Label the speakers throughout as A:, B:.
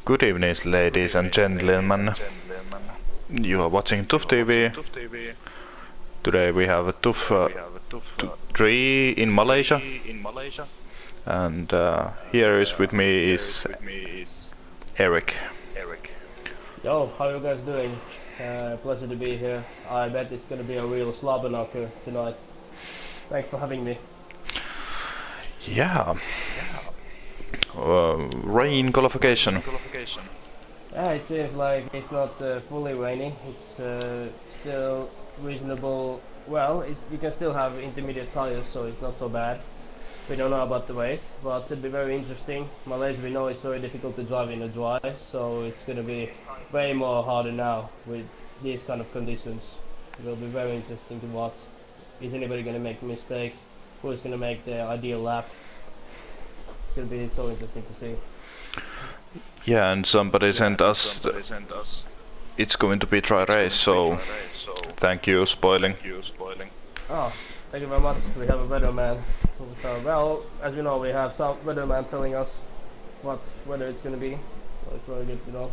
A: Good evening, ladies and gentlemen. You are watching TUF TV. Today we have a TUF 3 in Malaysia. And here is with me is Eric.
B: Yo, how you guys doing? Pleasure to be here. I bet it's gonna be a real slobber knocker tonight. Thanks for having me.
A: Yeah. Rain qualification.
B: Yeah, it seems like it's not fully rainy. It's still reasonable. Well, you can still have intermediate tires, so it's not so bad. We don't know about the race, but it should be very interesting. Malaysia, we know it's very difficult to drive in the dry, so it's going to be way more harder now with these kind of conditions. It will be very interesting to watch. Is anybody going to make mistakes? Who is going to make the ideal lap? It's going to be so interesting to see.
A: Yeah, and somebody sent us it's going to be dry race, so thank you spoiling.
B: Oh, thank you very much. We have a weatherman. So, well, as you know, we have some weatherman telling us what weather it's going to be. So it's very good to know.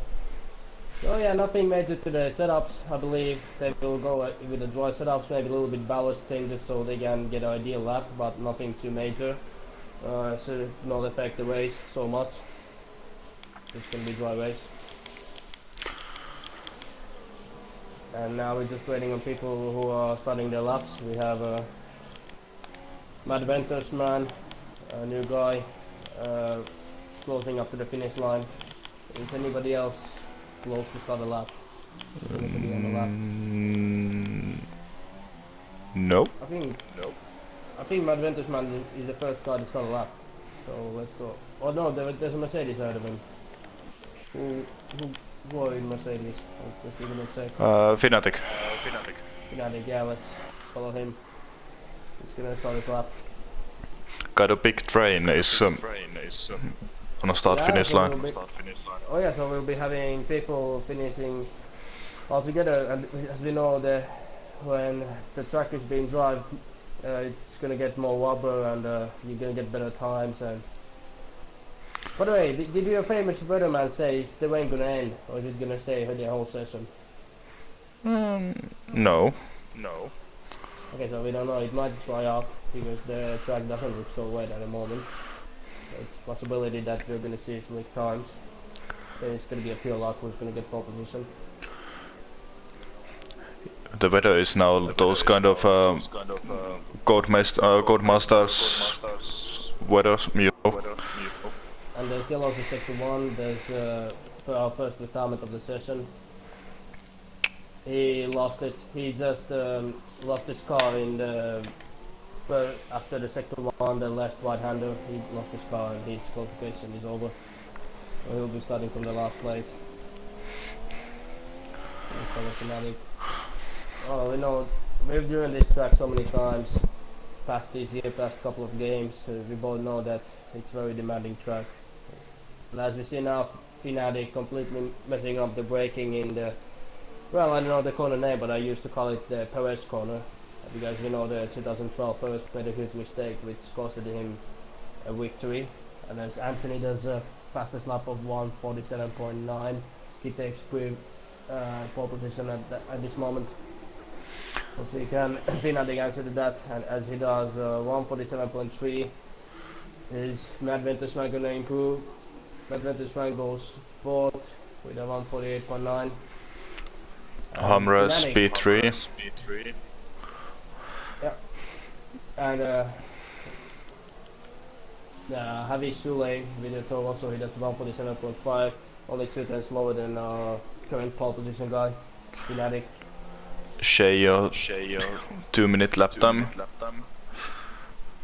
B: So yeah, nothing major today. Setups, I believe they will go with the dry setups, maybe a little bit ballast changes so they can get an ideal lap, but nothing too major. Should not affect the race so much. It's going to be dry race. And now we're just waiting on people who are starting their laps. We have a Mad Ventures man, a new guy, closing up to the finish line. Is anybody else close to start a lap? Anybody on the lap?
A: Nope.
B: I think Mad Ventures man is the first guy to start a lap. So let's go. Oh no, there's a Mercedes ahead of him. Who are in Mercedes? If you can say.
A: Fnatic.
B: Fnatic, yeah, let's follow him. He's gonna start his lap.
A: Kind of big train is on a start-finish line.
B: Oh yeah, so we'll be having people finishing all together, and as we know, when the track is being drive, it's gonna get more rubber, and you're gonna get better times. And by the way, did your famous weatherman say is the rain gonna end, or is it gonna stay the whole session?
A: No.
B: Okay, so we don't know. It might dry up because the track doesn't look so wet at the moment. It's a possibility that we're gonna see slick times. Then it's gonna be a pure luck who's gonna get pole position.
A: The weather is now those kind of Codemasters weather.
B: And there's yellows in sector 1, there's our first retirement of the session. He lost it, he just lost his car in the... after the sector 1, the left right-hander, he lost his car and his qualification is over. So he'll be starting from the last place. Oh, we know, we've driven this track so many times, past this year, past couple of games, we both know that it's a very demanding track. And as we see now, Fnatic completely messing up the braking in the, well, I don't know the corner name, but I used to call it the Perez corner, because we know the 2012 Perez made a huge mistake which costed him a victory. And as Anthony does a fastest lap of 1:47.9, he takes pole position at this moment. So he can Fnatic answer to that, and as he does 1:47.3, is Mad Ventures not gonna improve? Mad Ventures rank goes 4th with a 1:48.9.
A: Hamra speed 3.
B: Yeah. And Javi Sule with the tow also, he does 1:47.5, only 2 times slower than current pole position guy, Fnatic.
A: Sheyo 2-minute lap time.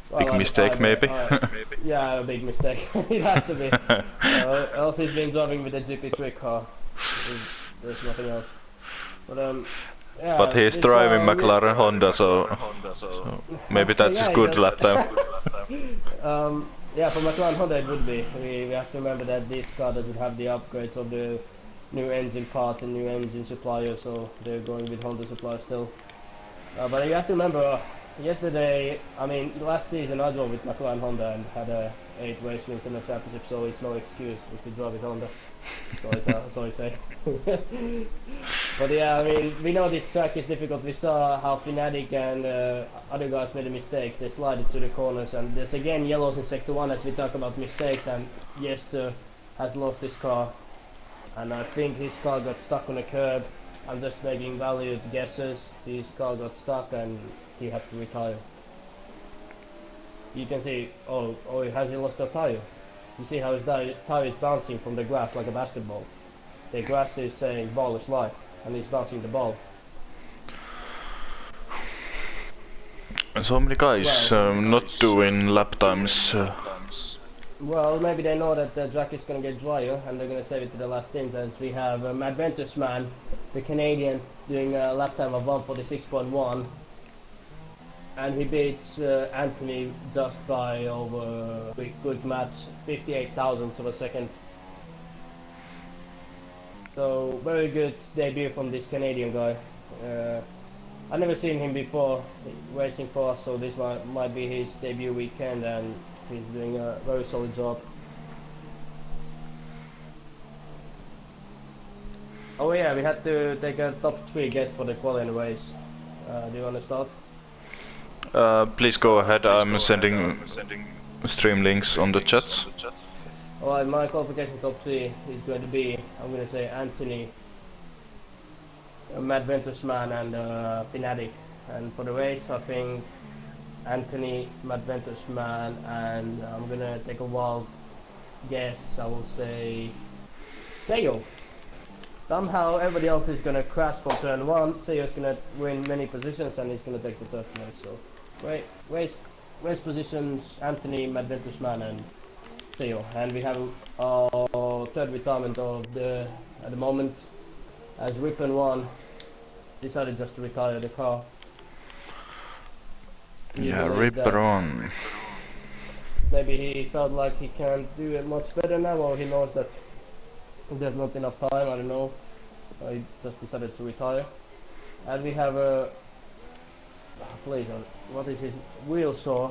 B: Well,
A: Big mistake maybe.
B: Yeah, a big mistake. It has to be. Else he's been driving with a GP3 car. There's nothing else. But yeah.
A: But he's driving McLaren Honda, so maybe that's a good lap time.
B: Yeah, for McLaren Honda it would be. We have to remember that this car doesn't have the upgrades of the new engine parts and new engine suppliers, so they're going with Honda suppliers still. But you have to remember, yesterday, I mean, last season I drove with McLaren Honda and had 8 race wins in the championship, so it's no excuse if you drive with Honda. So I say. But yeah, I mean, we know this track is difficult. We saw how Fnatic and other guys made the mistakes. They slided to the corners, and there's again yellows in Sector 1 as we talk about mistakes, and Jester has lost his car. And I think his car got stuck on a curb. I'm just making valued guesses. His car got stuck and he had to retire. You can see, oh, has he lost a tire? You see how his tire is bouncing from the grass like a basketball. The grass is saying ball is life, and he's bouncing the ball.
A: And so many guys not doing lap times.
B: Well, maybe they know that the track is going to get drier, and they're going to save it to the last things, as we have Mad Ventus Man, the Canadian, doing a lap time of 1:46.1. And he beats Anthony just by over quick match, 58 thousandths of a second. So very good debut from this Canadian guy. I've never seen him before racing for us, so this might be his debut weekend, and he's doing a very solid job. Oh yeah, we had to take a top 3 guess for the qualifying race. Do you want to start?
A: Please go ahead. I'm sending stream links on the chats.
B: Alright, my qualification top 3 is going to be, I'm going to say Anthony, Mad Ventus Man, and Fnatic. And for the race, I think Anthony, Mad Ventus Man, and I'm going to take a wild guess. I will say Seo. Somehow everybody else is going to crash from turn 1. Seo's going to win many positions and he's going to take the third place. So, race positions: Anthony, Mad Ventus Man, and Theo. And we have our third retirement of at the moment, as Ripon 1 decided just to retire the car.
A: Yeah, Ripper on.
B: Maybe he felt like he can't do it much better now, or he knows that there's not enough time, I don't know. He just decided to retire. And we have a please, what is his wheel saw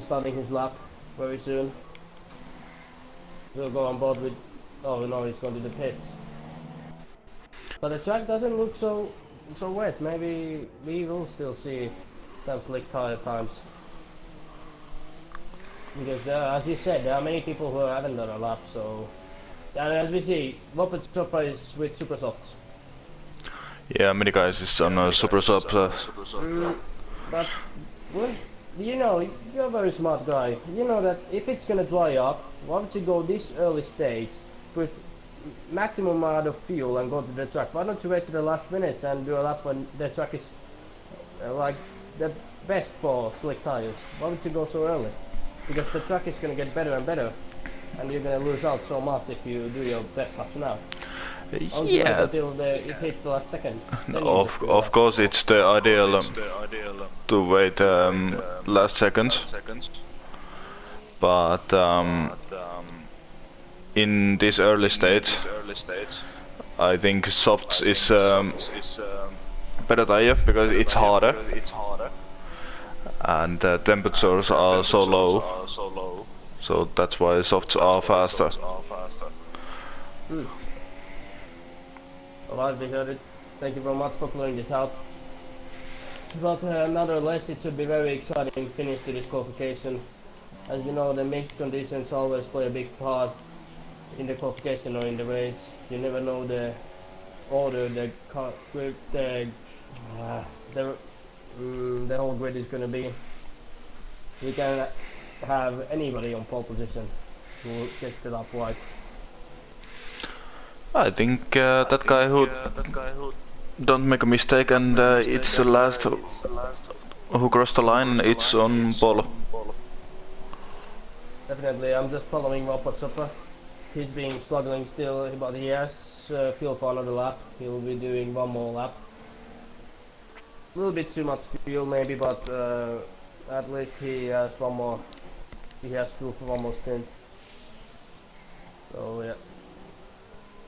B: starting his lap very soon. We'll go on board with, oh no, he's going to the pits. But the track doesn't look so wet. Maybe we will still see some slick tire times. Because as you said, there are many people who haven't done a lap, so... And as we see, Whopper Chopper is with Super Softs.
A: Yeah, many guys is on Super Soft.
B: But, well, you know, you're a very smart guy. You know that if it's gonna dry up, why don't you go this early stage, put maximum amount of fuel and go to the track? Why don't you wait to the last minutes and do a lap when the track is like the best for slick tires? Why don't you go so early? Because the track is gonna get better and better, and you're gonna lose out so much if you do your best lap now.
A: Yeah.
B: Until it hits the last second.
A: Of course, it's the ideal to wait last seconds. But in this early stage, I think soft is better tire because it's harder, and the temperatures are so low. So that's why softs are faster.
B: Alright, we heard it. Thank you very much for clearing this out. But nonetheless, it should be very exciting finish to this qualification. As you know, the mixed conditions always play a big part in the qualification or in the race. You never know the order the whole grid is going to be. You can have anybody on pole position who gets the lap right.
A: I think that guy who don't make a mistake and it's the last who crossed the line, it's on pole.
B: Definitely, I'm just following Robert Chopper. He's been struggling still, but he has fuel for another lap. He'll be doing one more lap. A little bit too much fuel maybe, but at least he has one more. He has fuel for one more stint. So yeah.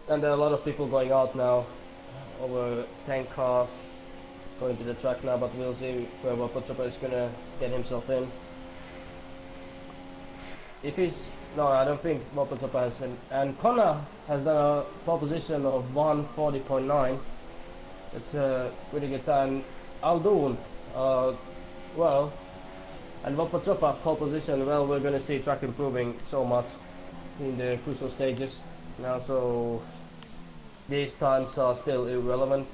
B: And there are a lot of people going out now, over 10 cars. going to the track now, but we'll see where Wapachoppa is gonna get himself in. If he's... No, I don't think Wapachoppa has... And Connor has done a pole position of 1:40.9. It's a pretty good time. Aldun, well, and Wapachoppa pole position, well, we're gonna see track improving so much in the crucial stages now, so these times are still irrelevant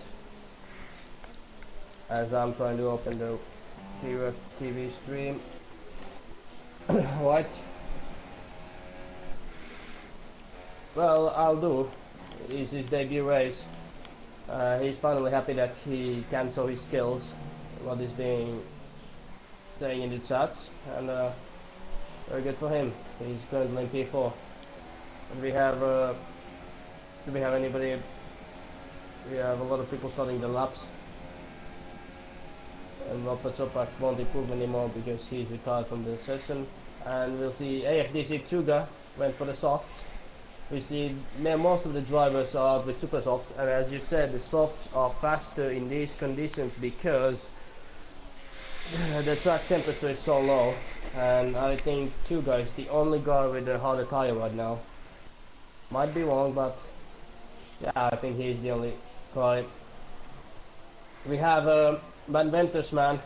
B: as I'm trying to open the TUF TV stream. Right. Well, Aldu is his debut race. He's finally happy that he can show his skills, what is being saying in the chats, and very good for him. He's currently in P4. And we have, do we have anybody? We have a lot of people starting the laps. And Wapachoppa won't improve anymore because he's retired from the session. And we'll see AFDC Tsuga went for the softs. We see most of the drivers are out with super softs, and as you said, the softs are faster in these conditions because the track temperature is so low, and I think Tsuga is the only guy with a harder tire right now. Might be wrong, but yeah, I think he's the only guy. We have Van Ventus man.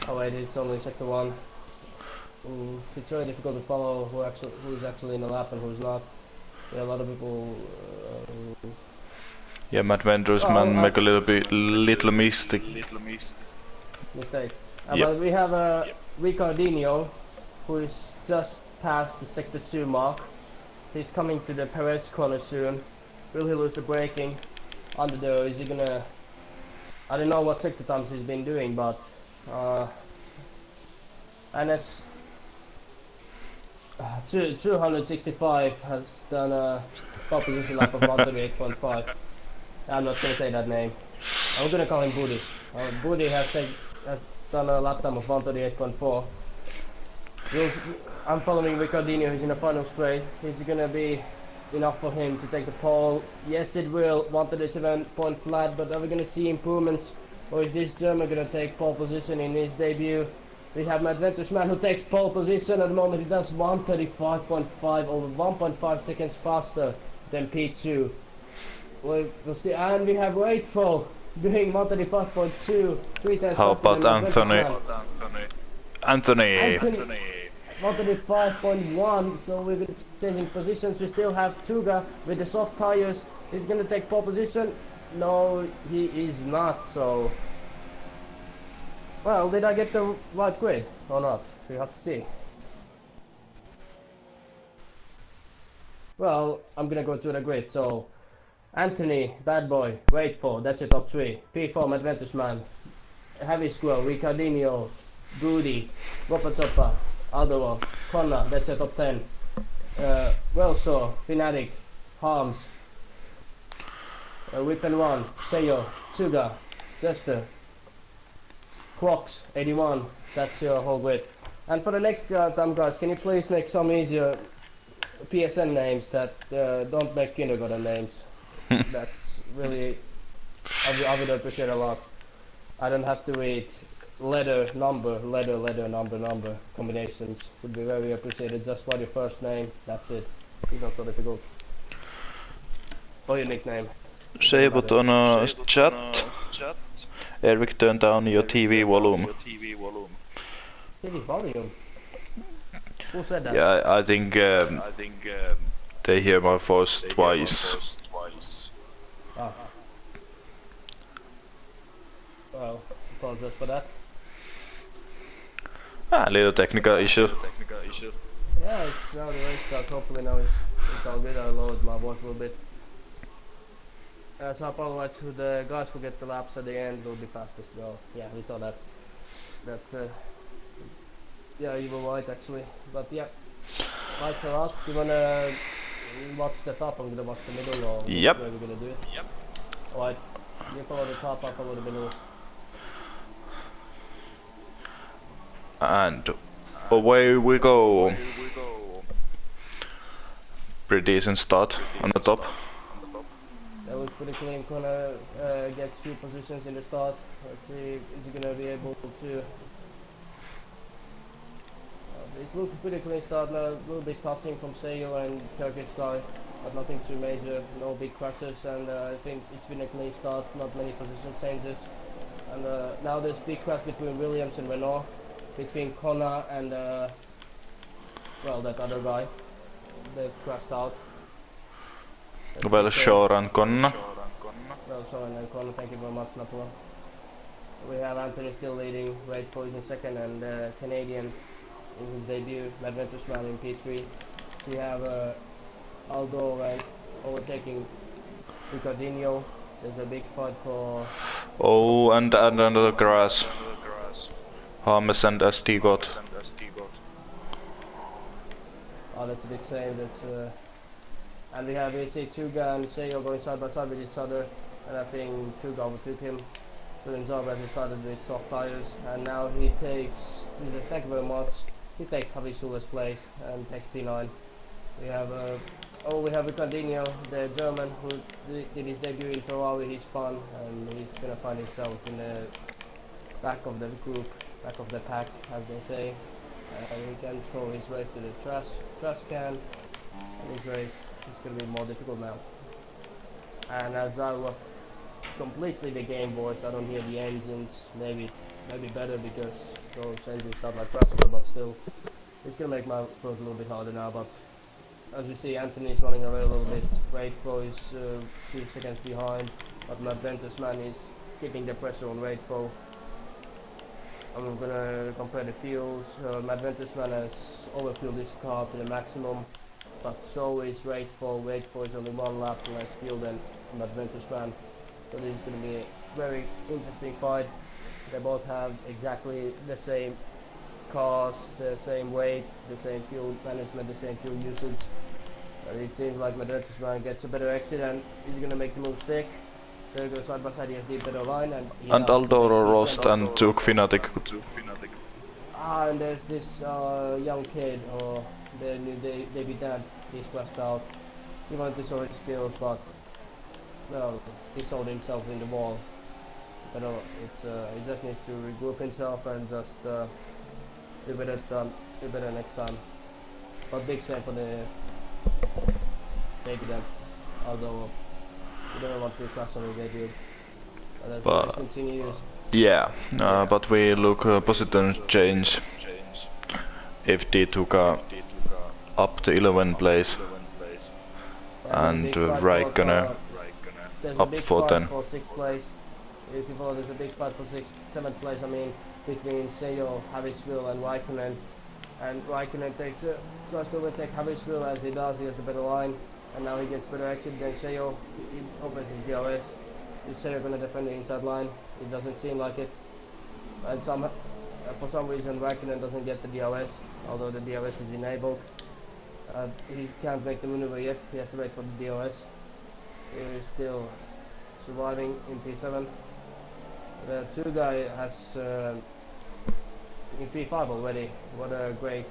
B: Oh wait, he's only sector 1. It's very difficult to follow who is actually in the lap and who's not. There are a lot of people.
A: Yeah, Matt Vendors man make a little mistake.
B: Mistake.
A: Yep.
B: But we have Ricardinho, who is just past the sector 2 mark. He's coming to the Perez corner soon. Will he lose the braking? Under there, is he gonna? I don't know what sector times he's been doing, but and it's 265 has done a top position lap of 138.5. I'm not gonna say that name. I'm gonna call him Booty. Booty has done a lap time of 138.4. I'm following Ricardinho, who's in the final straight. Is it gonna be enough for him to take the pole? Yes, it will. 137 point flat, but are we gonna see improvements? Or is this German gonna take pole position in his debut? We have Matt Ventus man who takes pole position at the moment. He does 135.5, over 1.5 seconds faster than P2. We'll see. And we have Waitful doing 135.2, 3 times
A: How
B: faster
A: about
B: than
A: Anthony?
B: 135.1, so we're going to changing positions. We still have Tsuga with the soft tires. He's going to take pole position. No, he is not, so... Well, did I get the right grid or not? We have to see. Well, I'm gonna go to the grid, so... Anthony, Bad Boy, Waitful, that's your top 3. P4, Adventus Man, Heavy Squirrel, Ricardinho, Goody, Wapachoppa, Aldo, Connor, that's your top 10. Wellshore, Fnatic, Harms, Whip and One, Seyo, Tsuga, Jester, Crocs, 81, that's your whole grid. And for the next time, guys, can you please make some easier PSN names that don't make kindergarten names? That's really, I would appreciate a lot. I don't have to read letter, number combinations. Would be very appreciated. Just write your first name, that's it. It's not so difficult. Or your nickname.
A: Say but on chat. Eric, turn down your TV volume.
B: TV volume? Who said that?
A: Yeah, I think they hear my voice twice.
B: Ah. Well, apologize for that.
A: A little technical issue.
B: Yeah, it's now the race starts. Hopefully now it's all good. I lowered my voice a little bit. So I apologize to the guys who get the laps at the end. Will be fastest though. Yeah, we saw that. That's yeah, you were right actually. But yeah, lights are out. You wanna watch the top? I'm gonna watch the middle, or
A: yep.
B: where we're gonna do it. Yep. Alright, you follow the top, I follow the middle.
A: And away we go. Pretty decent start on the top.
B: That looks pretty clean. Connor gets 2 positions in the start. Let's see, is he gonna be able to? It looks pretty clean start now. A little bit touching from Sayo and Turkish guy, but nothing too major. No big crashes, and I think it's been a clean start. Not many position changes. And now there's big crash between Williams and Renault, between Connor and well, that other guy. They crashed out.
A: Well, Shore and Connor.
B: Well, Shore and Connor, thank you very much, Napoli. We have Anthony still leading, Wade Boys in second, and Canadian in his debut, Madventus Man in P3. We have Aldo overtaking Ricardinho. There's a big fight for...
A: Oh, and another grass. Harmes and ST got.
B: Oh, that's a big save. That's and we have AC Tuga and Sayo going side by side with each other, and I think Tuga overtook him. Zarba has started with soft tires, and now he takes, thank you very much, he takes Javi Sula's place and takes P9. We have we have Ricardinho, the German, who did his debut in Ferrari. He spun, and he's gonna find himself in the back of the group, back of the pack, as they say. He can throw his race to the trash can, and his race is gonna be more difficult now. And as I was completely the Game Boys, I don't hear the engines. Maybe better because those engines sound like Rasper, but still, it's gonna make my throat a little bit harder now. But as we see, Anthony is running away a little bit. Raidfo is 2 seconds behind, but Madventus Man is keeping the pressure on Raidfo. I'm gonna compare the fuels. Madventus Man has overfueled his car to the maximum, but so is Raidfo. Raidfo is only 1 lap less fuel than Madventus Man. So this is going to be a very interesting fight. They both have exactly the same cars, the same weight, the same fuel management, the same fuel usage. It seems like Madventus Man gets a better exit, and he's going to make the move stick. There goes side by side, he has the better line, and
A: Aldoro lost and took Fnatic.
B: And there's this young kid, or the new debutant, he's crashed out. He wanted to show his skills, but well, he sold himself in the wall. But he just needs to regroup himself and just do better next time. But big save for the debutant, although we don't want to crash on the debut. But continues.
A: Yeah, but we look positive change. FD took up to 11th place, and Raikkonen up for 10.
B: For 6th place. If you follow, there's a big fight for 7th place. I mean, between Seyo, Havisville, and Raikkonen. And Raikkonen tries to overtake Havisville. As he does, he has the better line, and now he gets better exit than Seyo. He opens his DRS. Is Seyo going to defend the inside line? It doesn't seem like it. And for some reason, Raikkonen doesn't get the DRS, although the DRS is enabled. He can't make the maneuver yet. He has to wait for the DRS. He is still surviving in P7. The 2 guy has in P5 already. What a great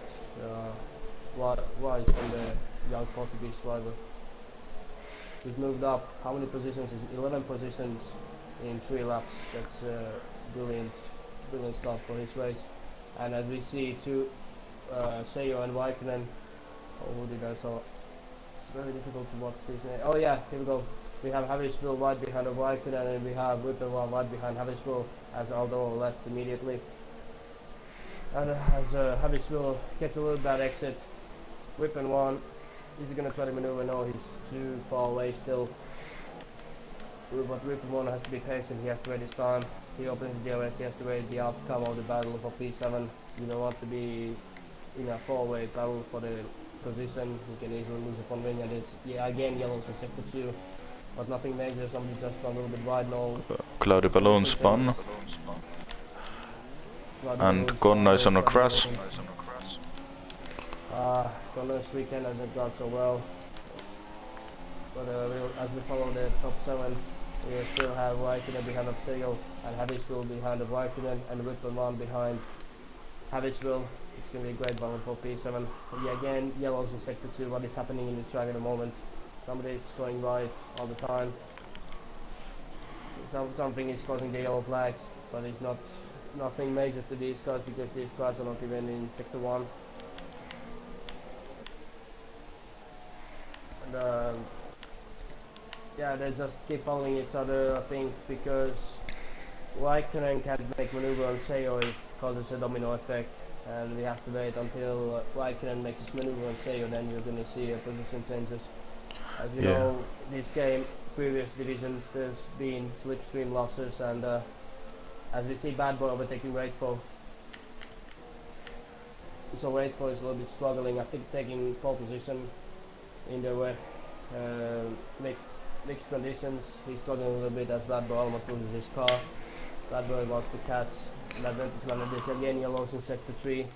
B: rise from the young Portuguese driver. He's moved up. How many positions? 11 positions in 3 laps. That's brilliant stuff for his race. And as we see, Seyo and Raikkonen. Oh, who did I saw? It's very difficult to watch these names. Oh yeah, here we go. We have Havisville right behind Raikkonen, and we have Whippenwall right behind Havisville, as Aldo left immediately. And as Havisville gets a little bad exit, Whippenwall is going to try to maneuver. No, he's too far away still. But Whippenwall has to be patient. He has to wait his time. He opens the DRS. He has to wait the outcome of the battle for P7. You don't want to be in a 4-way battle for the position. You can easily lose upon wing, and it's again yellows in sector 2. But nothing major, somebody just gone a little bit wide, no.
A: Cloudy balloon spun. And Connor is on a crash.
B: Connor's weekend hasn't gone so well. But as we follow the top 7, we still have Raikkonen behind of Seyo, and Havisville behind of Raikkonen, and Whippenwall behind Havisville. It's going to be a great battle for P7. Yeah, again, yellows in sector 2. What is happening in the track at the moment? Somebody's going right all the time. something is causing the yellow flags, but it's nothing major to these cars because these cars are not even in sector 1. And yeah, they just keep following each other, I think, because Raikkonen can't make maneuver on Seo, it causes a domino effect, and we have to wait until Raikkonen makes his maneuver on Seo, then you're gonna see a position changes. As you know, this game, previous divisions, there's been slipstream losses, and as we see Bad Boy overtaking Raidfo. So Raidfo is a little bit struggling, I think, taking pole position in the wet mixed conditions. He's struggling a little bit as Bad Boy almost loses his car. Bad Boy wants to catch the advantage man, and there's again yellows in sector 3.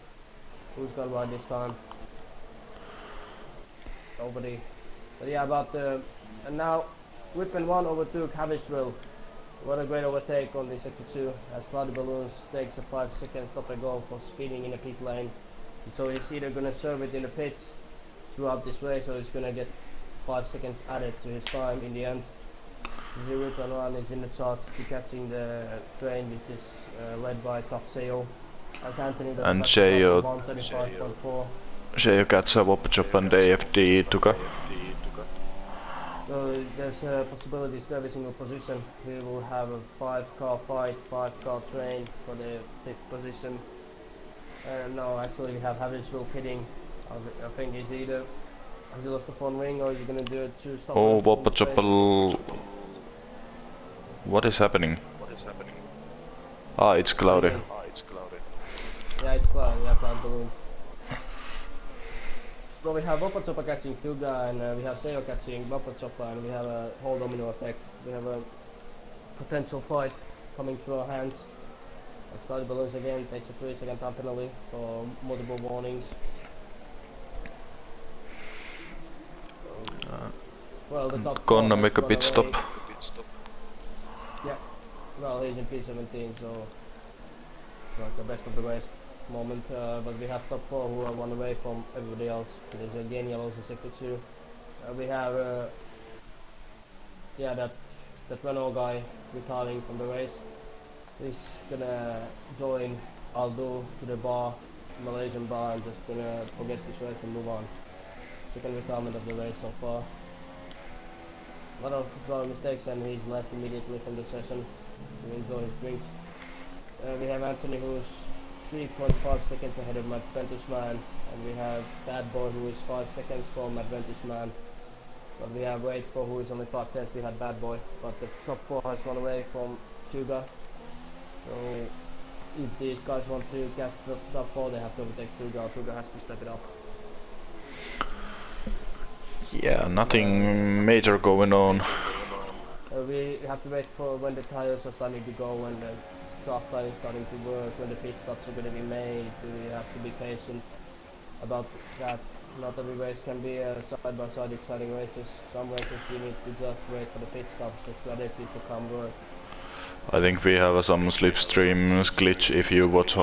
B: Who's gonna ride this time? Nobody. But yeah, about and now Whitman 1 overtook Havishville. What a great overtake on the sector 2 as Cloudy Balloons takes a 5-second stop and go for speeding in the pit lane. So he's either gonna serve it in the pits throughout this race, or he's gonna get 5 seconds added to his time in the end. The Whitman 1 is in the charge to catching the train, which is led by TUF F1. As Anthony does
A: And Seo
B: 135.4.
A: Seo gets a Wopachop and AFD Tuka.
B: So there's a possibility to every single position. We will have a 5-car fight, 5-car train for the 5th position. No, actually we have Havishville pitting. I think he's either has he lost the front wing or is he gonna do a 2-stop?
A: Oh, Wopachop. What is happening? Ah, it's cloudy.
B: Yeah, it's cloudy. Yeah, cloud balloons. So we have Wopachoppa catching Tuga, and we have Seo catching Wopachoppa, and we have a whole domino effect. We have a potential fight coming through our hands. As Cloudy Balloons again takes a 3-second time penalty for multiple warnings. Well, the top
A: Gonna make a pit stop.
B: Yeah, well, he's in P17, so like the best of the rest moment. But we have top 4 who are 1 away from everybody else. There's again yellows in sector 2. We have yeah, that Renault guy retiring from the race. He's gonna join Aldo to the bar, Malaysian bar, and just gonna forget this race and move on. Second retirement of the race so far. A lot of driver mistakes, and he's left immediately from the session to enjoy his drinks. We have Anthony, who's 3.5 seconds ahead of Advantage Man, and we have Bad Boy, who is 5 seconds from Advantage Man. But we have Raidfo, who is only 5 tenths behind Bad Boy, but the top 4 has run away from Tuga. So if these guys want to catch the top 4, they have to overtake Tuga. Tuga has to step it up.
A: Yeah, nothing major going on.
B: We have to wait for when the tires are starting to go, when the soft tire is starting to work, when the pit stops are going to be made. We have to be patient about that. Not every race can be side-by-side exciting races. Some races you need to just wait for the pit stops, the strategy to come work.
A: I think we have some slipstream glitch if you watch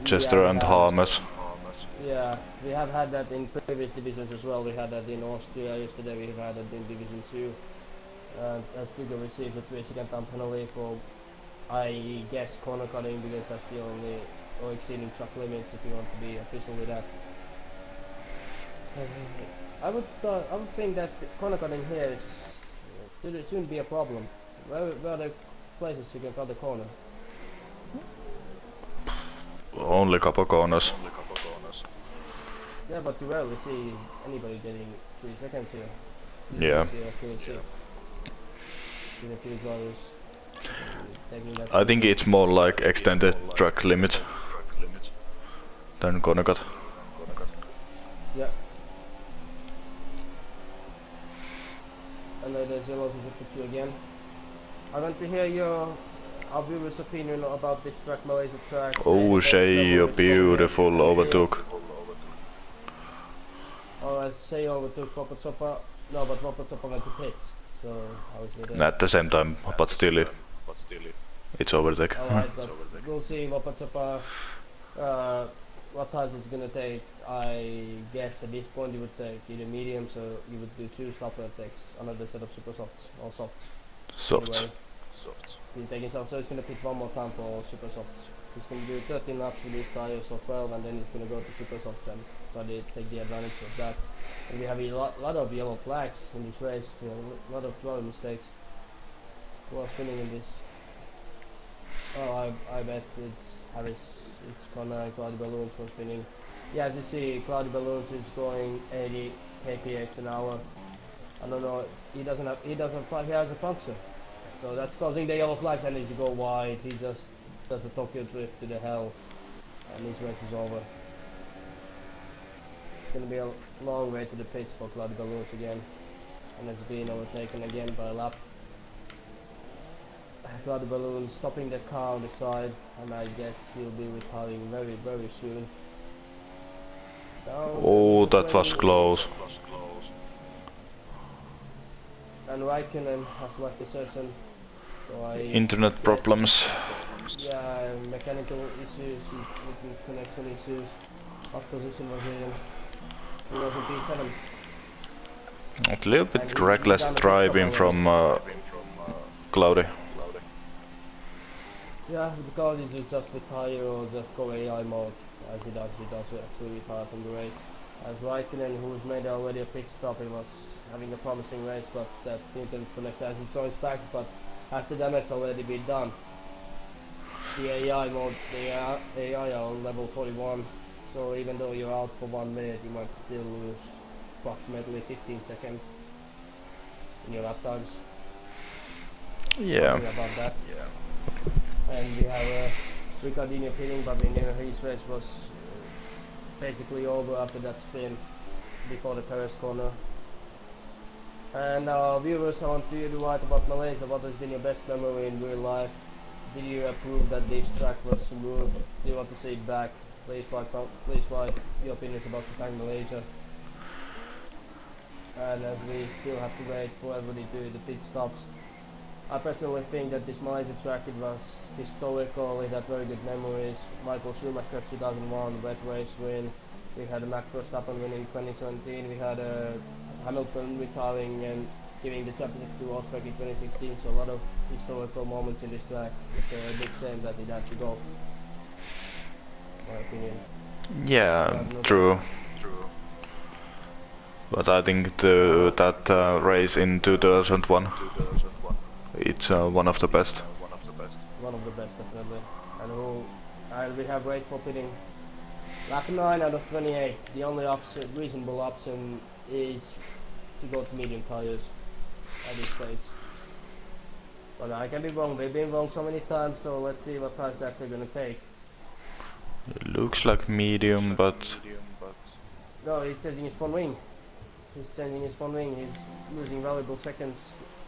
A: Chester and Harmes.
B: Yeah, we have had that in previous divisions as well. We had that in Austria yesterday, we had that in Division 2. As Tuga received a 3-second time penalty for, I guess, corner cutting, because that's the only, or exceeding track limits if you want to be official with that. I would think that corner cutting here shouldn't be a problem. Where are the places you can cut the corner?
A: Only couple corners.
B: Yeah, but you rarely see anybody getting 3 seconds here.
A: Yeah. I think it's more like extended track limit than corner cut.
B: Yeah. And then there's yellows in sector 2 again. I want to hear our viewers' opinion about this track, Malaysia track.
A: Oh, Seo, beautiful overtook.
B: Oh, I say overtook Wopachoppa. No, but Wopachoppa went to pits. So how is it?
A: At the same time, but still, it's overtake.
B: Alright, but we'll see Wopachoppa. What tires it's gonna take. I guess at this point you would take either medium, so you would do 2 stop overtakes, another set of super softs or softs.
A: Softs.
B: Anyway, He's taking some, so he's gonna pit one more time for super softs. He's gonna do 13 laps with these tires or 12, and then he's gonna go to super softs and try to take the advantage of that. And we have a lot of yellow flags in this race. We have a lot of driver mistakes. Who are spinning in this? Oh, I bet it's Harris, it's Connor and Cloudy Balloons for spinning. Yeah, as you see, Cloudy Balloons is going 80 kph an hour. I don't know, he has a puncture. So that's causing the yellow flags and needs to go wide. He just does a Tokyo drift to the hell and his race is over. It's gonna be a long way to the pits for Cloudy Balloons again. And it's being overtaken again by a lap. Cloudy Balloon stopping the car on the side, and I guess he'll be retiring very soon.
A: Oh, that was close.
B: And Raikkonen has left the session. So
A: Internet problems.
B: Yeah, mechanical issues, connection issues. What position was he in? He was in P7.
A: A little bit reckless driving from Cloudy.
B: Yeah, because he just retire or just go AI mode, as he does actually retire from the race. As Raikkonen, who's made already a pit stop, he was having a promising race, but that internet connection as he joins back, but has the damage already been done? The AI mode, the AI are on level 41, so even though you're out for 1 minute, you might still lose approximately 15 seconds in your lap times.
A: Yeah.
B: About that. And we have Ricardinho pitting, but we knew his race was basically over after that spin before the Perez corner. And our viewers, I want you to write about Malaysia. What has been your best memory in real life? Did you approve that this track was smooth? Do you want to see it back? Please write your opinions about Sepang Malaysia. And as we still have to wait for everybody to do the pit stops, I personally think that this Malaysia track, it was historical, it had very good memories. Michael Schumacher 2001 wet race win. We had a Max Verstappen win in 2017. We had a Hamilton retiring and giving the championship to Rosberg in 2016. So a lot of historical moments in this track. It's a big shame that it had to go. My opinion.
A: Yeah, true. But I think that race in 2001, it's one of the best.
B: One of the best, definitely. And we have race for pitting. Lap 9 out of 28. The only reasonable option is to go to medium tires at this stage. But I can be wrong. They've been wrong so many times. So let's see what tires they're actually going to take.
A: It looks like medium, but
B: no, he's changing his front wing. He's changing his front wing. He's losing valuable seconds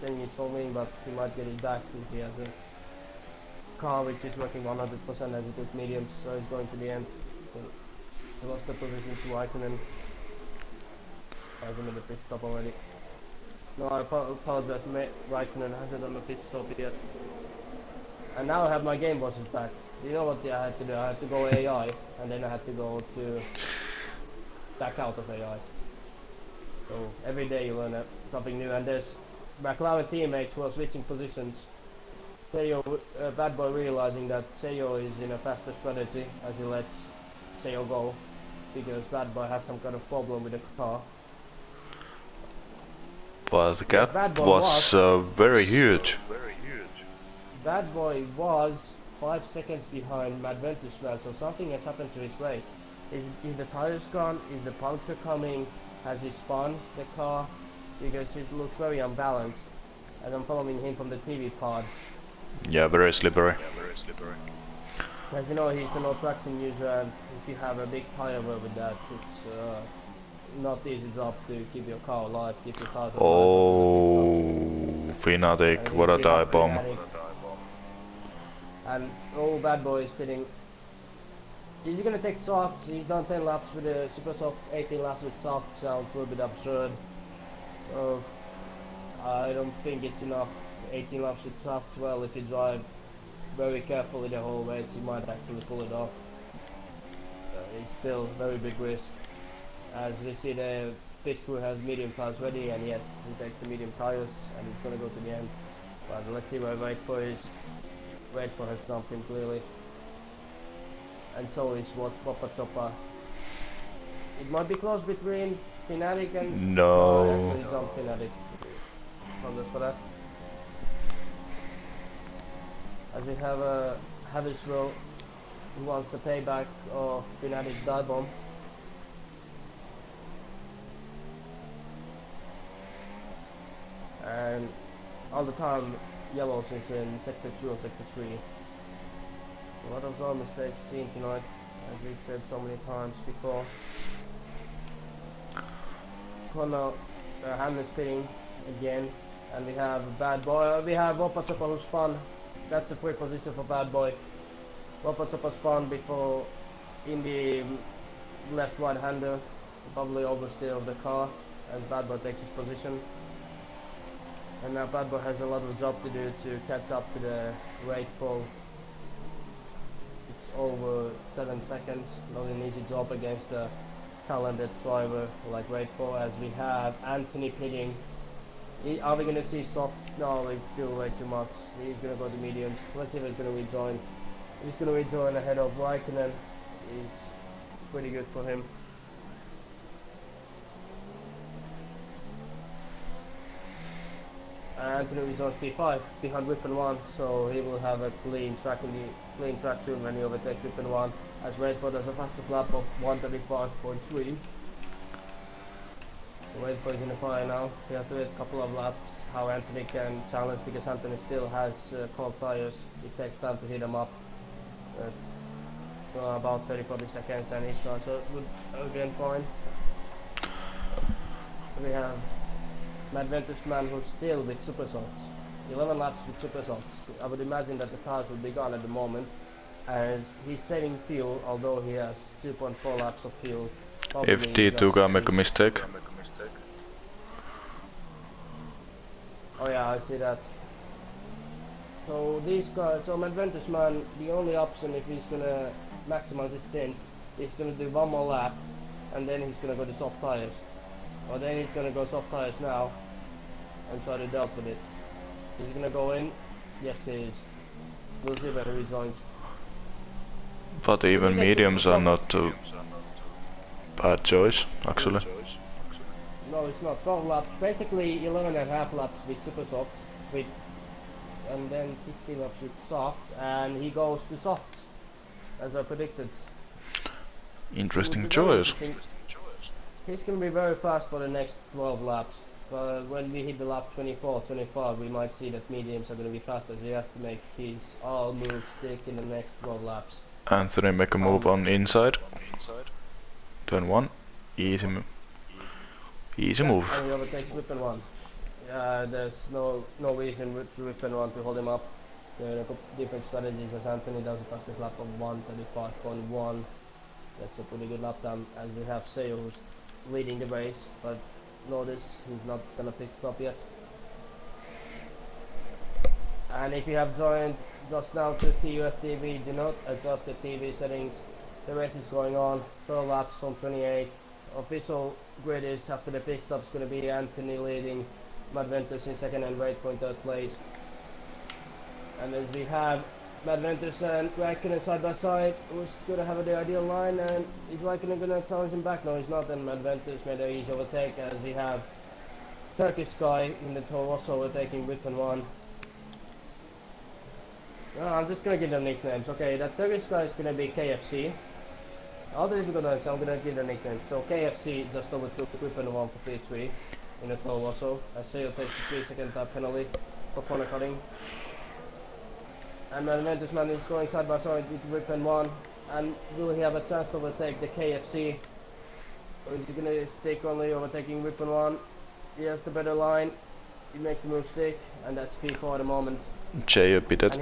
B: changing his front wing, but he might get it back if he has a car which is working 100% as it is mediums, so he's going to the end. So he lost the position to Raikkonen. Hasn't made the pit stop already. No, I apologize, Raikkonen hasn't done the pit stop yet. And now I have my game watches back. You know what I had to do? I had to go AI, and then I had to go to back out of AI. So every day you learn something new, and there's McLaren teammates who are switching positions. Seyo, Bad Boy realizing that Seyo is in a faster strategy as he lets Seyo go, because Bad Boy has some kind of problem with the car.
A: But the gap was very huge.
B: Bad Boy was 5 seconds behind Matt Ventus now, so something has happened to his race. Is the tires gone? Is the puncture coming? Has he spun the car? Because it looks very unbalanced. As I'm following him from the TV pod.
A: Yeah, very slippery.
B: As you know, he's an all-traction user, and if you have a big tire wear with that, it's not easy job to keep your car alive, keep your tires alive.
A: Oh, Fnatic, what a dive bomb.
B: And Bad Boy is spinning. Is he gonna take softs? He's done 10 laps with the super softs, 18 laps with softs. Sounds a little bit absurd. I don't think it's enough. 18 laps with softs. Well, if you drive very carefully the whole race, you might actually pull it off. It's still a very big risk. As we see, the pit crew has medium tires ready, and yes, he takes the medium tires, and he's gonna go to the end. But let's see where wait for has jumped him clearly. And so is what Papa Choppa. It might be close between Fnatic and...
A: No.
B: Actually jumped Fnatic. Apologies for that. As we have a Havisrow who wants the payback of Fnatic's dive bomb. And all the time Yellows is in sector 2 or sector 3. A lot of zone mistakes seen tonight, as we've said so many times before. Connor hand is spinning again, and we have Bad Boy. We have Wopatopa who spun. That's a free position for Bad Boy. Wopatopa spun before in the left right hander, probably oversteer of the car, as Bad Boy takes his position. And now Bad Boy has a lot of job to do to catch up to the rate pull. It's over 7 seconds, not an easy job against a talented driver like Raidfall, as we have Anthony pitting. Are we going to see softs? No, it's still way too much. He's going to go to mediums. Let's see if he's going to rejoin. He's going to rejoin ahead of Raikkonen. It's pretty good for him. Anthony rejoins P5 behind Whippen 1, so he will have a clean track soon when he overtakes Whippen 1, as Raidfall does a fastest lap of 1:35.3. Raidfall is in the fire now. We have to wait a couple of laps how Anthony can challenge, because Anthony still has cold tires. It takes time to heat them up. About 30-40 seconds, and he starts again fine. We have Madventus man who's still with super salts. 11 laps with super salts. I would imagine that the cars will be gone at the moment, and he's saving fuel, although he has 2.4 laps of fuel.
A: If T2 can make a mistake.
B: Oh yeah, I see that. So these guys, so Madventus man, the only option if he's gonna maximize his stint, he's gonna do one more lap, and then he's gonna go to soft tires. Or then he's gonna go soft tires now and try to deal with it. Is he gonna go in? Yes, he is. We'll see when he rejoins.
A: But even mediums are not a bad choice, actually.
B: No, it's not. 12 laps. Basically 11.5 laps with super softs, and then 16 laps with softs, and he goes to softs, as I predicted.
A: Interesting choice.
B: He's going to be very fast for the next 12 laps, but when we hit the lap 24, 25, we might see that mediums are going to be faster. He has to make his all moves stick in the next 12 laps.
A: Anthony make a move on inside. Turn 1. Easy move.
B: And he overtakes Whippen 1. There's no reason to Whippen 1 to hold him up. There are different strategies, as Anthony does a fastest lap of 1:35.1. That's a pretty good lap time, as we have Seo who's leading the race, but notice he's not gonna pit stop yet. And if you have joined just now to TUF TV, do not adjust the TV settings. The race is going on, 12 laps from 28. Official grid is after the pit stop is going to be Anthony leading, Madventus in second and Raidfall in third place. And as we have Madventus and Raikkonen side by side, who's going to have the ideal line, and is Raikkonen going to challenge him back? No, he's not, and Madventus made an easy overtake, as we have Turkish Sky in the tow also overtaking Whippen 1. I'm just going to give them nicknames. Okay, that Turkish Sky is going to be KFC. All the difficult names, I'm going to give them nicknames. So KFC just overtook Whippen 1 for P3 in the tow also, as Seo takes the 3-second time penalty for corner cutting. And Madventus man is going side by side with Whippen 1, and will he have a chance to overtake the KFC? Or is he going to stick only overtaking Whippen 1? He has the better line, he makes the move stick, and that's P4 at the moment.
A: Jay pitted.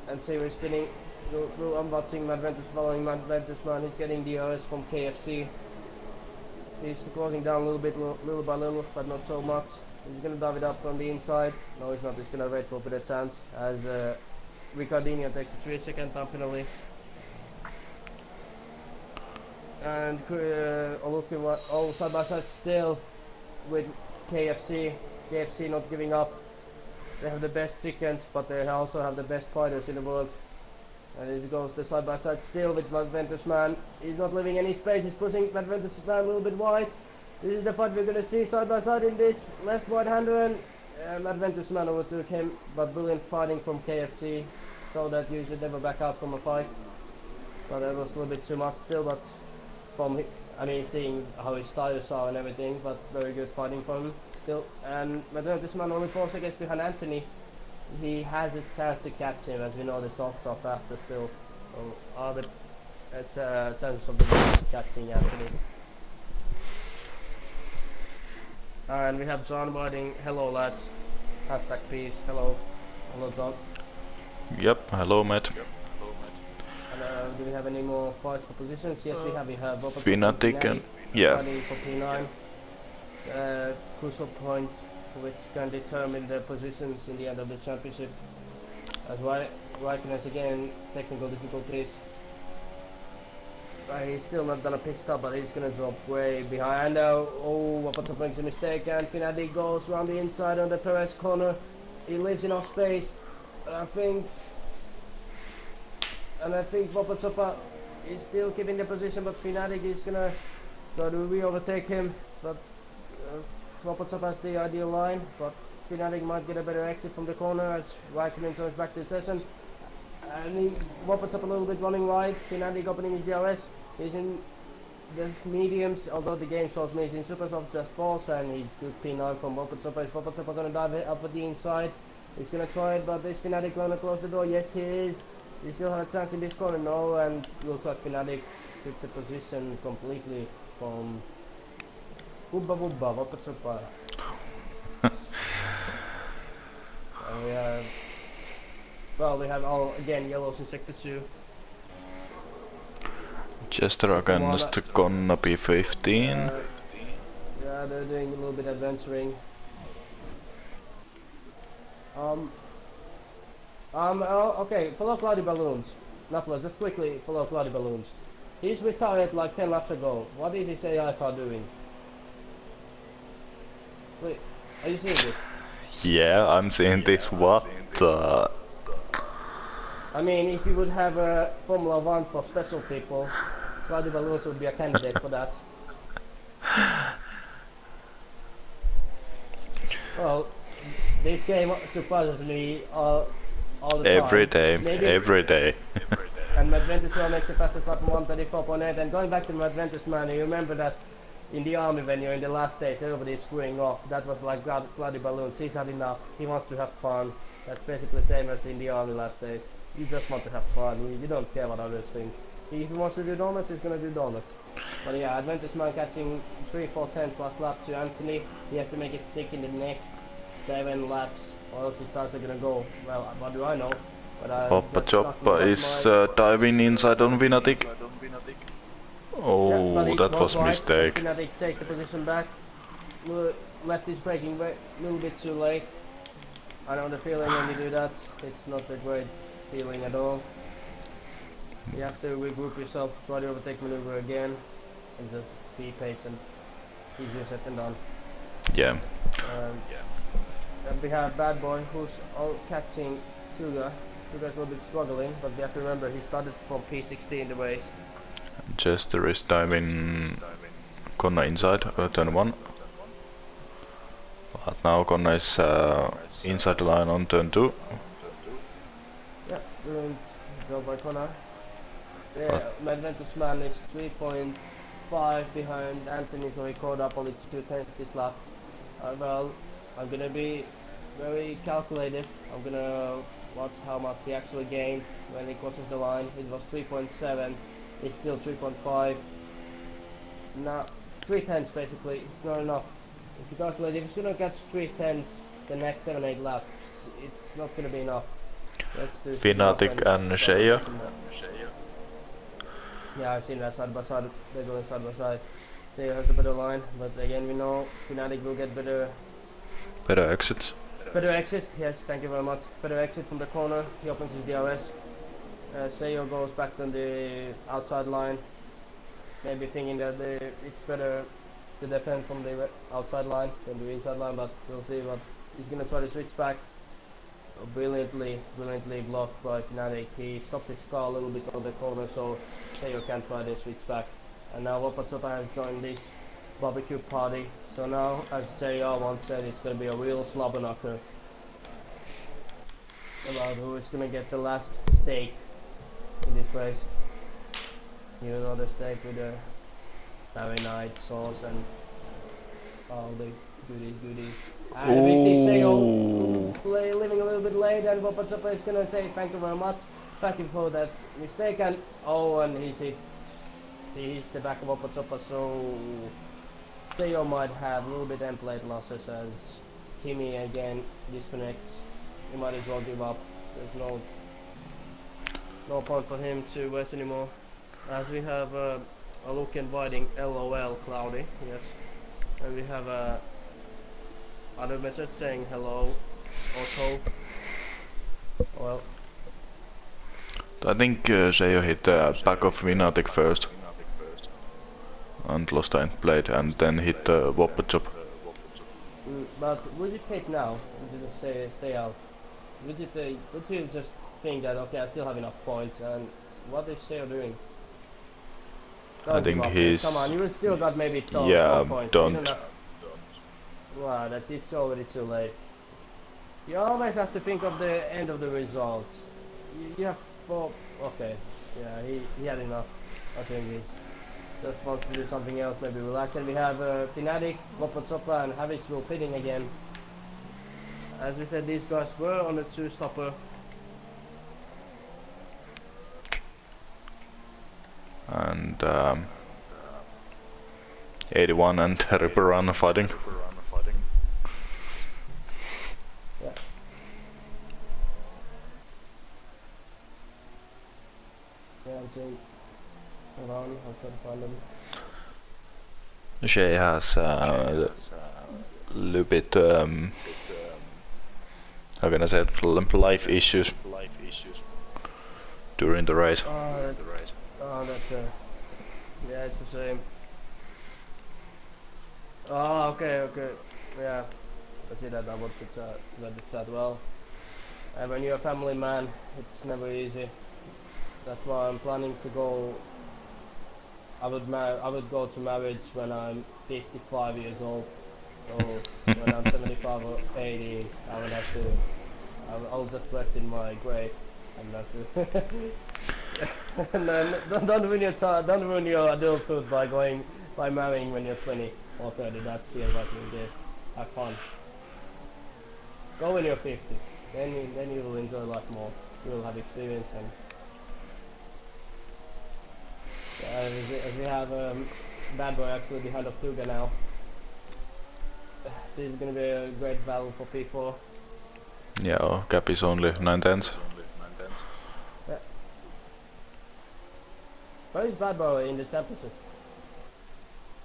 B: And Seo is spinning. I'm watching Madventus following Madventus man, he's getting DRS from KFC. He's closing down a little bit, little by little, but not so much. He's going to dive it up from the inside. No, he's not. He's going to wait for a bit of chance, as Ricardinho takes a 3-second time penalty. And Oluki all side by side still with KFC. KFC not giving up. They have the best chickens, but they also have the best fighters in the world. And he goes the side by side still with Madventus Man. He's not leaving any space. He's pushing Madventus Man a little bit wide. This is the fight we're going to see side by side in this left wide hander, and Madventus Man overtook him, but brilliant fighting from KFC. So that you should never back out from a fight. But that was a little bit too much still, but from, I mean, seeing how his tires are and everything, but very good fighting from him still. And Madventus Man only 4 seconds behind Anthony. He has a chance to catch him, as we know the softs are faster still. So it's a chance of the catching Anthony. And we have John writing, hello lads, hashtag peace, hello John.
A: Yep, hello mate.
B: And do we have any more fights for positions? Yes, we have
A: Fnatic and yeah.
B: Fighting for P9. Crucial points which can determine their positions in the end of the championship. As Raikkonen's again, technical difficulties. He's still not done a pit stop, but he's gonna drop way behind. Oh, Wapatsa makes a mistake, and Fnatic goes around the inside on the Perez corner. He leaves enough space, and I think Wapatsa is still keeping the position, but Fnatic is gonna try to re-overtake him. But Wapatsa has the ideal line, but Fnatic might get a better exit from the corner as Raikkonen turns back to the session. And Wapatsa a little bit running wide. Fnatic opening his DRS. He's in the mediums, although the game shows me he's in super softs as false, and he took P9 from Wapatsa. Is Wapatsa going to dive it up at the inside? He's going to try it, but is Fnatic going to close the door? Yes, he is. He still has a chance in this corner, no, and looks like Fnatic took the position completely from Wapatsa. We have all again yellows in sector 2.
A: Chester against gonna be 15.
B: Yeah, they're doing a little bit adventuring. Okay, follow Cloudy Balloons. Knuckles, just quickly follow Cloudy Balloons. He's retired like 10 laps ago. What is his AI car doing? Wait, are you seeing this?
A: Yeah, I'm seeing this. What the?
B: I mean, if you would have a Formula 1 for special people, Cloudy Balloons would be a candidate for that. Well, this game surprises me all the time.
A: Every day, every day.
B: And Madventus Man makes the fastest lap on 134.8. And going back to Madventus Man, you remember that in the army when you're in the last stage, everybody is screwing off. That was like Cloudy Balloons. He's had enough. He wants to have fun. That's basically the same as in the army last days. You just want to have fun. You don't care what others think. If he wants to do donuts, he's gonna do donuts. But yeah, Adventus Man catching 3/4 last lap to Anthony. He has to make it stick in the next 7 laps, or else his tires are gonna go. Well, what do I know? But
A: Hoppa Choppa is diving inside on Fnatic. Oh,
B: yeah,
A: that was a mistake.
B: Fnatic takes the position back. Left is braking a little bit too late. I know the feeling when you do that. It's not a great feeling at all. You have to regroup yourself, try to overtake maneuver again, and just be patient. Easier said than done.
A: Yeah.
B: And we have Bad Boy, who's all catching Tuga. Tuga's a little bit struggling, but we have to remember he started from P60 in the race.
A: Chester is diving Konna inside, turn 1. But now Konna is inside the line on turn 2.
B: Yeah, brilliant job by Konna. Yeah, Madventus Man is 3.5 behind Anthony, so he caught up only 2/10 this lap. Well, I'm gonna be very calculated. I'm gonna watch how much he actually gained when he crosses the line. It was 3.7. It's still 3.5. Now 3/10 basically. It's not enough. If you calculate, if he's gonna catch 3/10 the next 7-8 laps, it's not gonna be enough.
A: Fnatic and Shea.
B: Yeah, I've seen that side by side. They're going side by side. Shea has the better line, but again we know Fnatic will get better
A: exit.
B: Better exit, yes, thank you very much. Better exit from the corner. He opens his DRS. Seyo goes back on the outside line, maybe thinking that it's better to defend from the outside line than the inside line, but we'll see. But he's gonna try to switch back. brilliantly blocked by Fnatic. He stopped his car a little bit on the corner so Seo can try to switch back. And now Wapatsopa has joined this barbecue party. So now, as JR once said, it's going to be a real slobber knocker about who is going to get the last steak in this race. You know, the steak with the marinade sauce and all the goodies. And we see Seo living a little bit late, and Wapatsopa is going to say thank you very much. Thank you for that mistake. And and he hits the back of Wapatsopa, so Seo might have a little bit end plate losses as Kimi again disconnects. He might as well give up. There's no point for him to waste anymore. As we have a look inviting LOL Cloudy, yes. And we have a other message saying hello Otto. Well,
A: I think Seo hit the back of Vinatic first and lost the end plate and then hit the Wapachop.
B: But would you pick now? Would you just say stay out? Would you just think that okay, I still have enough points, and what is Seo doing? Don't
A: I think
B: give up,
A: he's...
B: come on, you still got maybe 12
A: yeah,
B: points.
A: don't.
B: Wow, it's already too late. You always have to think of the end of the results. You have 4... okay, yeah, he had enough. I think he just wants to do something else, maybe relax. And we have Fnatic, Wapatsopa and Harrisville pitting again. As we said, these guys were on the 2-stopper.
A: And 81 and Ripper fighting.
B: Yeah. Yeah, I'm seeing. Hold on, I'll try to find them.
A: Shay has a little bit, how can I say it, life issues during the race.
B: That's yeah, it's a shame. Oh, okay, yeah. I see that about the chat well. And when you're a family man, it's never easy. That's why I'm planning to go. I would go to marriage when I'm 55 years old. So when I'm 75 or 80, I would have to. I'll just rest in my grave and that's it. And then don't ruin your adulthood by marrying when you're 20 or 30. That's the advice you give. Have fun. Go when you're 50. Then you will enjoy life more. You will have experience and. As we have Bad Boy actually behind Tuga now. This is gonna be a great battle for P4.
A: Yeah, our gap is only 9/10.
B: Yeah. Where is Bad Boy in the championship?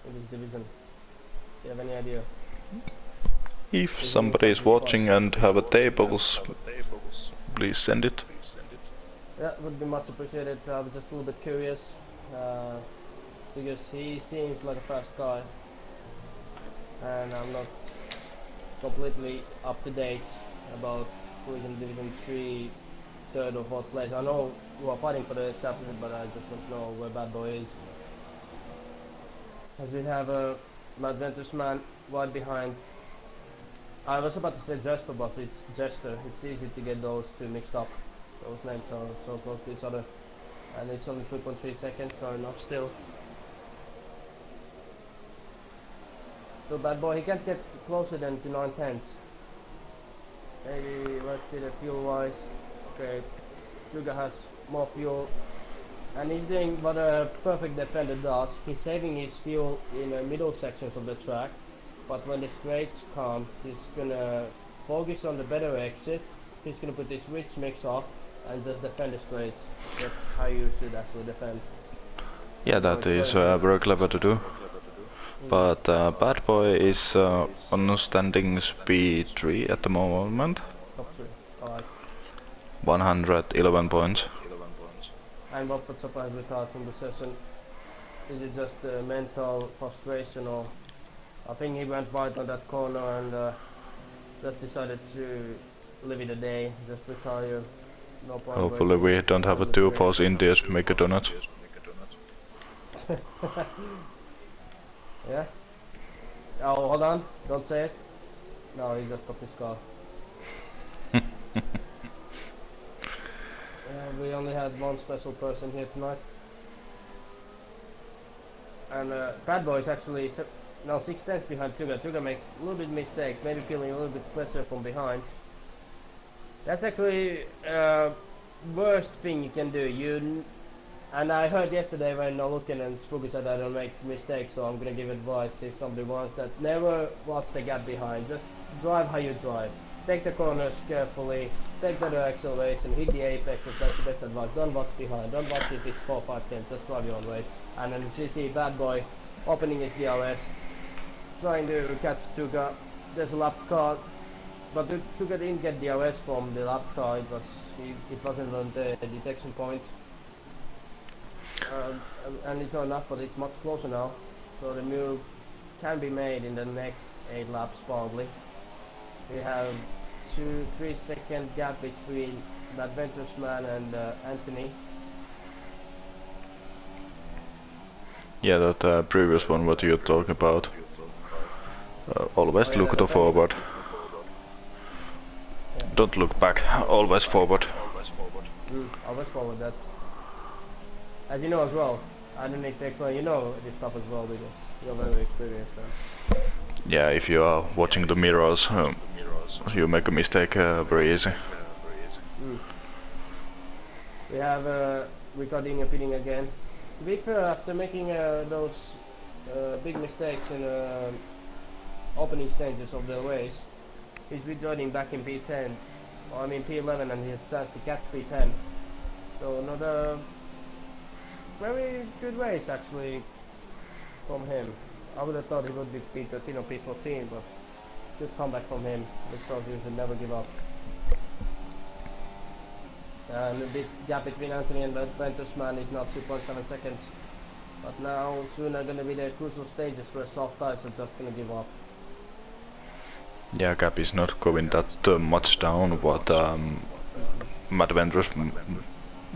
B: In this division? Do you have any idea?
A: If somebody is watching and have a tables, please send it.
B: Yeah, would be much appreciated. I was just a little bit curious. Because he seems like a fast guy and I'm not completely up to date about who is in Division 3, 3rd or 4th place. I know who are fighting for the championship, but I just don't know where Bad Boy is. As we have a Mad Ventus man right behind. I was about to say Jester, but it's Jester. It's easy to get those two mixed up. Those names are so close to each other. And it's only 3.3 seconds, so enough still. So Bad Boy, he can't get closer than to 9/10. Maybe, let's see the fuel wise. Okay, Suga has more fuel. And he's doing what a perfect defender does. He's saving his fuel in the middle sections of the track. But when the straights come, he's gonna focus on the better exit. He's gonna put this rich mix off and just defend the straights. That's how you should actually defend.
A: Yeah, that is very clever to do. But Bad Boy is on standing speed 3 at the moment.
B: Top 3. Alright.
A: 111 points.
B: And what puts up as we thought from the session? Is it just mental frustration, or I think he went right on that corner and just decided to live it a day, just retire. No point
A: Hopefully
B: wasting
A: we don't have a
B: time
A: two
B: with
A: pause Indians make a donut.
B: Yeah? Oh, hold on, don't say it. No, he just stopped his car. We only had one special person here tonight. And Bad Boy is actually now 6 tenths behind Tuga. Tuga makes a little bit mistake, maybe feeling a little bit pressure from behind. That's actually worst thing you can do. And I heard yesterday when Nolukin and Spooky said I don't make mistakes, so I'm gonna give advice if somebody wants that. Never watch the gap behind. Just drive how you drive. Take the corners carefully. Take the acceleration. Hit the apexes. That's the best advice. Don't watch behind. Don't watch if it's 4, 5, 10. Just drive your own way. And then you see Bad Boy opening his DRS, trying to catch Tuga. There's a lap car, but Tuga didn't get DRS from the lap car. It wasn't on the detection point. And it's not enough, but it's much closer now. So the move can be made in the next 8 laps probably. We have 2-3 second gap between the Adventurous Man and Anthony.
A: Yeah, that previous one what you're talking about. Always look to forward.
B: Yeah.
A: Don't look back, always forward.
B: Always forward, that's... As you know as well, I don't need to explain, you know this stuff as well because you're very experienced. So.
A: Yeah, if you are watching the mirrors, you make a mistake very easy.
B: We have recording and pitting again. To be fair, after making those big mistakes in opening stages of the race, he's rejoining back in P10, or I mean P11, and he has chance to catch P10. So another very good race actually from him. I would have thought he would be P13 or P14, but good comeback from him. It shows you should never give up. And the big gap between Anthony and the Adventurous Man is now 2.7 seconds. But now soon are going to be the crucial stages where soft tires are just going to give up.
A: Yeah, gap is not going that much down what Adventurous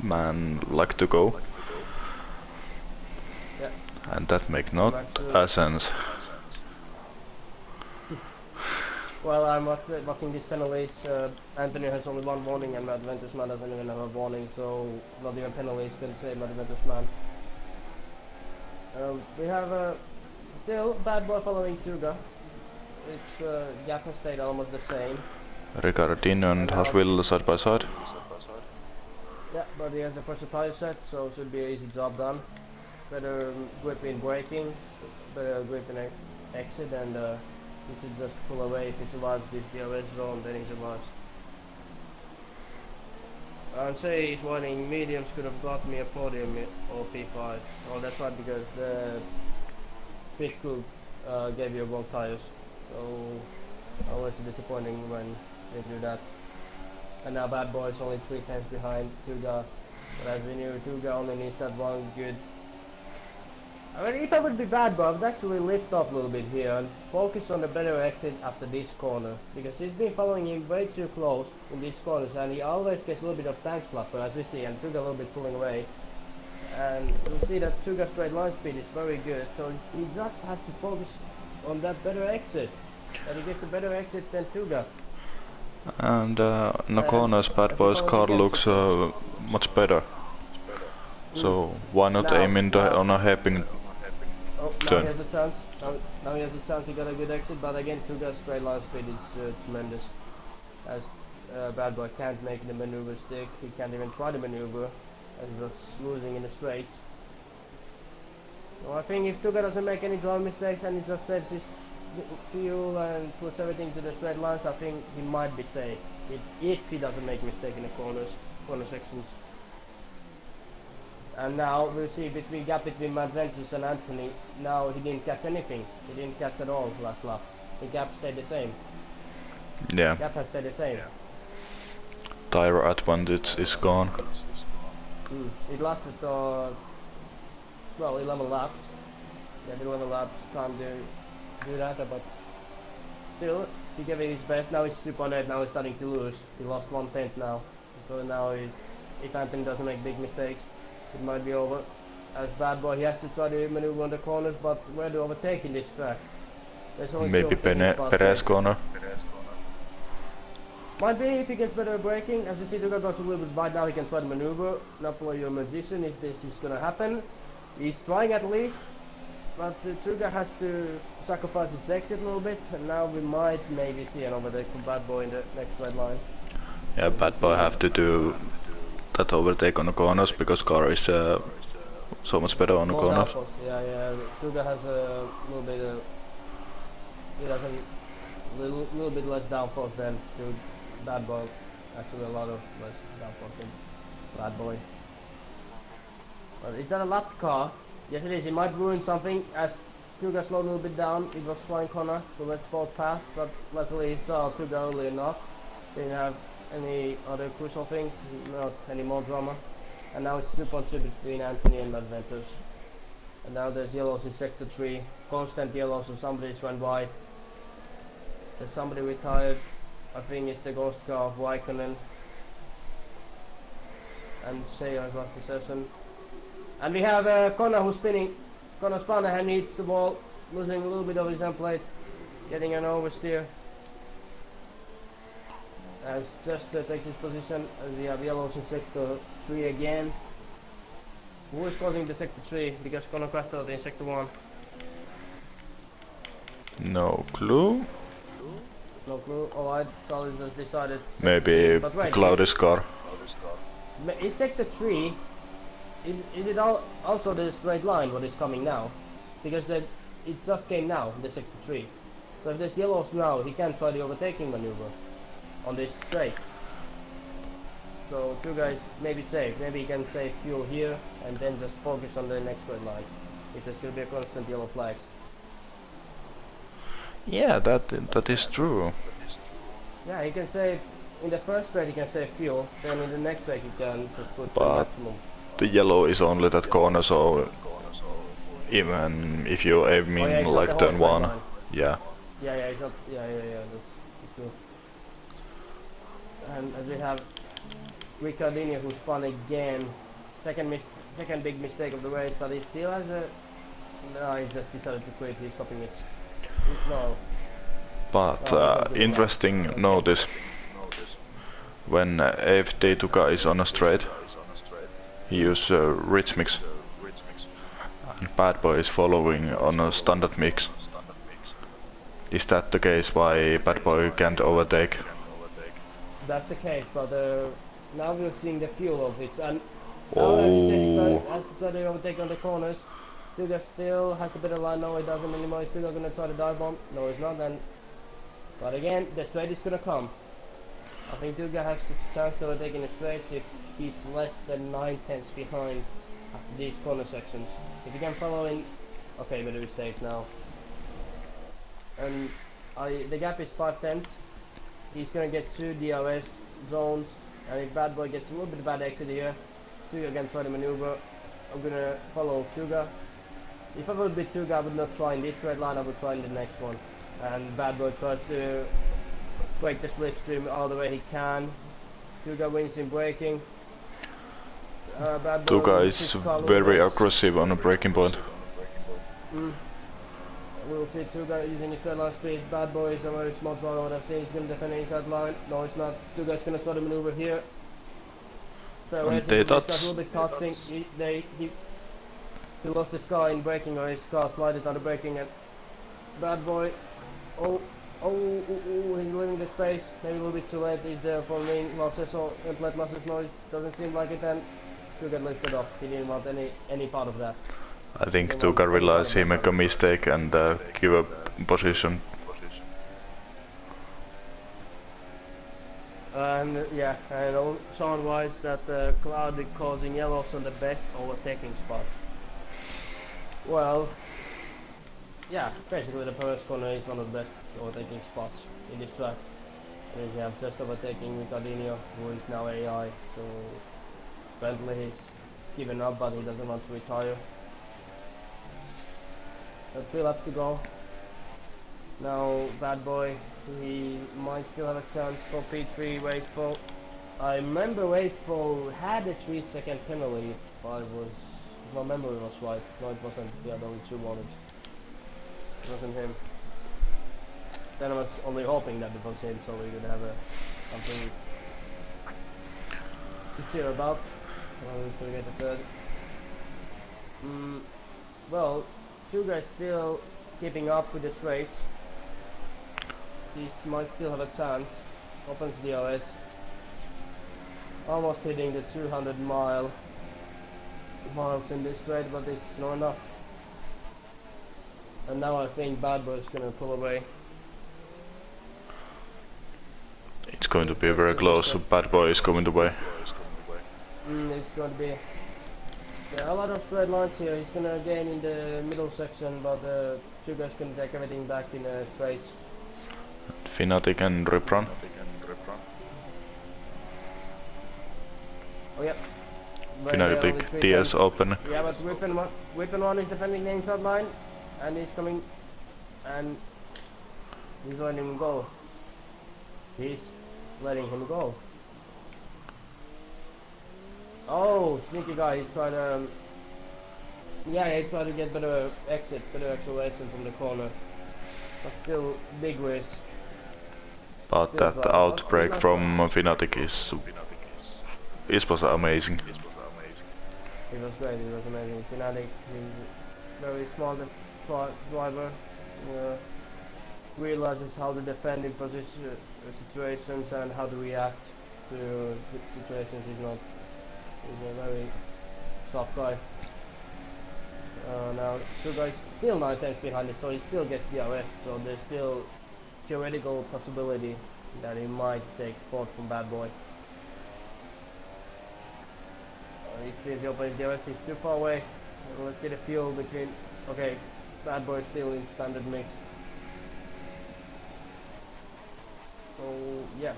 A: Man like to go.
B: Yeah.
A: And that make not a sense.
B: Well, I'm watching these penalties. Anthony has only one warning and Adventurous Man doesn't even have a warning, so not even penalties can save Adventurous Man. We have still Bad Boy following Tuga. Its gap has stayed almost the same.
A: Ricardin and Haswil side by side.
B: Yeah, but he has a pressure tire set, so it should be an easy job done. Better grip in braking, better grip in exit, and he should just pull away. If he survives this DRS zone, then he survives. I'd say his warning mediums could have got me a podium or P5. Oh, that's right, because the pit crew gave you wrong tires. So always disappointing when they do that. And now Bad Boy is only 3 tenths behind Tuga. But as we knew, Tuga only needs that one good... I mean, if I would be Bad Boy, I would actually lift off a little bit here and focus on the better exit after this corner. Because he's been following him way too close in these corners and he always gets a little bit of tank slapper as we see, and Tuga a little bit pulling away. And you'll see that Tuga's straight line speed is very good, so he just has to focus on that better exit. And he gets the better exit than Tuga.
A: And in the corners, Bad Boy's car looks much better. So why not aim on a hairpin
B: now
A: turn?
B: he has a chance. Now he has a chance. He got a good exit, but again, Tuga's straight line speed is tremendous. As Bad Boy can't make the maneuver stick. He can't even try the maneuver, as he's just losing in the straights. So I think if Tuga doesn't make any draw mistakes and he just saves his fuel and puts everything to the straight lines, I think he might be safe if he doesn't make mistake in the corner sections. And now we'll see gap between Adventurous and Anthony. Now he didn't catch anything. He didn't catch at all last lap. The gap stayed the same.
A: Yeah.
B: Gap has stayed the same.
A: Tire advantage is gone.
B: It lasted well 11 laps. Yeah, 11 laps can't do that, but still he gave it his best. Now he's super on it. Now he's starting to lose. He lost 1/10 now. So now it's, if Anthony doesn't make big mistakes, it might be over. As Bad Boy, he has to try to maneuver on the corners, but where to overtake in this track? There's only
A: Maybe Perez corner.
B: Might be if he gets better at braking. As you see, Tuga goes a little bit wide now. He can try to maneuver. Not play your magician if this is gonna happen. He's trying at least, but Tuga has to sacrifice his exit a little bit, and now we might maybe see an overtake from Bad Boy in the next red line.
A: Yeah, Bad Boy have to do that overtake on the corners because car is so much better on the corners.
B: Yeah. Tuga has a little bit. He has a little bit less downforce than Bad Boy. Actually, a lot of less downforce than Bad Boy. But is that a lap car? Yes, it is. It might ruin something as Tuga slowed a little bit down. It was flying corner, so let's both pass. But luckily, he saw Tuga early enough. Didn't have any other crucial things, not any more drama. And now it's 2.2 between Anthony and Adventures. And now there's yellows in sector 3. Constant yellows, so somebody's run wide. There's somebody retired. I think it's the ghost car of Raikkonen. And Seo has lost the session. And we have Connor who's spinning. Connor Spanahan needs the ball, losing a little bit of his end plate, getting an oversteer. As just takes his position, as we have yellows in sector 3 again. Who is causing the sector 3? Because Connor crashed out in sector 1.
A: No clue.
B: No clue. Alright, Charlie just decided.
A: Maybe Claudius car.
B: Is sector 3? Is it also the straight line what is coming now? Because it just came now, the sector 3. So if there's yellows now, he can try the overtaking maneuver on this straight. So two guys maybe safe. Maybe he can save fuel here and then just focus on the next red line. If there's going to be a constant yellow flags.
A: Yeah, that is true.
B: Yeah, he can save in the first straight. He can save fuel. Then in the next straight he can just put the maximum.
A: The yellow is only that corner, so even if you're aiming like turn 1, yeah.
B: Yeah, it's not. Yeah. That's true. And as we have Ricardinho who spun again, second big mistake of the race, but he still has a. No, he just decided to quit. He's stopping his. No.
A: But interesting notice when AFD Tuka is on a straight, he uses rich mix, and Bad Boy is following on a standard mix. Is that the case why Bad Boy can't overtake?
B: That's the case, but now we're seeing the fuel of it, and
A: now
B: as you said, he has to try to overtake on the corners. Tuga still has a better line. No, he doesn't anymore. He's still going to try to dive bomb. No, he's not. But again, the straight is going to come. I think Tuga has a chance to overtake in the straight if he's less than 9/10 behind after these corner sections. If he can follow in, okay, better mistakes now. And the gap is 5/10. He's going to get 2 DRS zones, and if Bad Boy gets a little bit of bad exit here, Tuga can try to maneuver. I'm going to follow Tuga. If I would be Tuga, I would not try in this red line, I would try in the next one. And Bad Boy tries to break the slipstream all the way he can. Tuga wins in braking.
A: Tuga is very aggressive on a braking point.
B: We'll see Tuga using his red line speed. Bad Boy is a very smart driver, what I've seen. He's going to defend the inside line. No, it's not. Tuga's going to try to maneuver here. So
A: And
B: he's a little bit touching. He lost his car in braking, or his car slided on the braking, and Bad Boy, he's leaving the space, maybe a little bit too late. He's there for main losses or implant losses. Noise doesn't seem like it, and Tuga lifted off. He didn't want any part of that.
A: I think Tuga realized he made a mistake and give up position.
B: And yeah, and sound-wise, that cloud is causing yellows on the best overtaking spot. Well, yeah, basically the first corner is one of the best overtaking spots in this track. And we have just overtaking Ricardinho, who is now AI, so apparently he's given up, but he doesn't want to retire. 3 laps to go. Now Bad Boy He might still have a chance for P3 Wakeful. I remember Wakeful had a 3-second penalty if my memory was right. No, it wasn't. He had only 2 warnings. It wasn't him. Then I was only hoping that it was him, so we could have something to cheer about. I was going to get the third. Well, 2 guys still keeping up with the straights. He might still have a chance. Opens DRS. Almost hitting the 200 miles in this straight, but it's not enough. And now I think Bad Boy is gonna pull away.
A: It's going to be very close, so Bad Boy is going away.
B: It's going to be a lot of straight lines here. He's gonna gain in the middle section, but 2 guys can take everything back in straights.
A: Fnatic and Ripron.
B: Oh yep.
A: Fnatic DS open.
B: Yeah, but Whippin' one is defending the inside line, and he's coming, and he's letting him go. He's letting him go. Oh, sneaky guy! He tried to, he tried to get better acceleration from the corner, but still big risk.
A: But
B: Still
A: that outbreak from Fnatic was amazing.
B: It was great, it was amazing. Fnatic is very smart driver, realizes how to defend in position situations and how to react to situations. He's a very soft guy. Now 2 guys still 9 tenths behind it, so he still gets DRS, so there's still theoretical possibility that he might take 4th from Bad Boy. It seems the opening DRS is too far away. Let's see the fuel between. Okay, Bad Boy is still in standard mix. So yeah.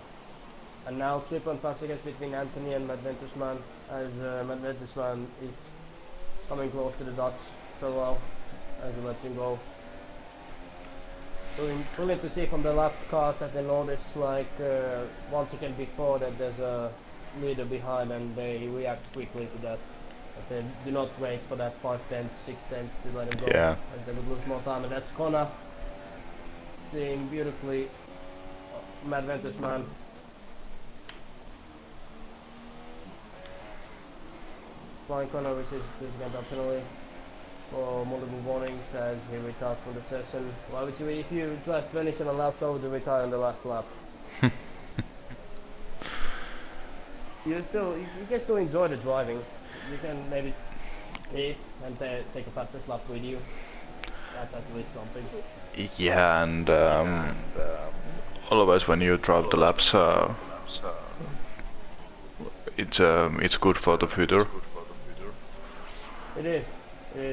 B: And now 3.5 seconds between Anthony and Madventusman, as Madventusman is coming close to the dots for a while as he lets him go. Brilliant to see from the lap cars that they notice like 1 second before that there's a leader behind, and they react quickly to that. But they do not wait for that 5 tenths, 6 tenths to let him go,
A: Yeah.
B: as they would lose more time. And that's Connor seeing beautifully Madventusman. Flying Connor receives this against penalty for multiple warnings as he retires from the session. Why would you, if you drive 27 laps, why would you retire on the last lap? You can still enjoy the driving. You can maybe eat and take a fastest lap with you. That's at least something.
A: Yeah, and always when you drive the laps, it's good for the future.
B: It is,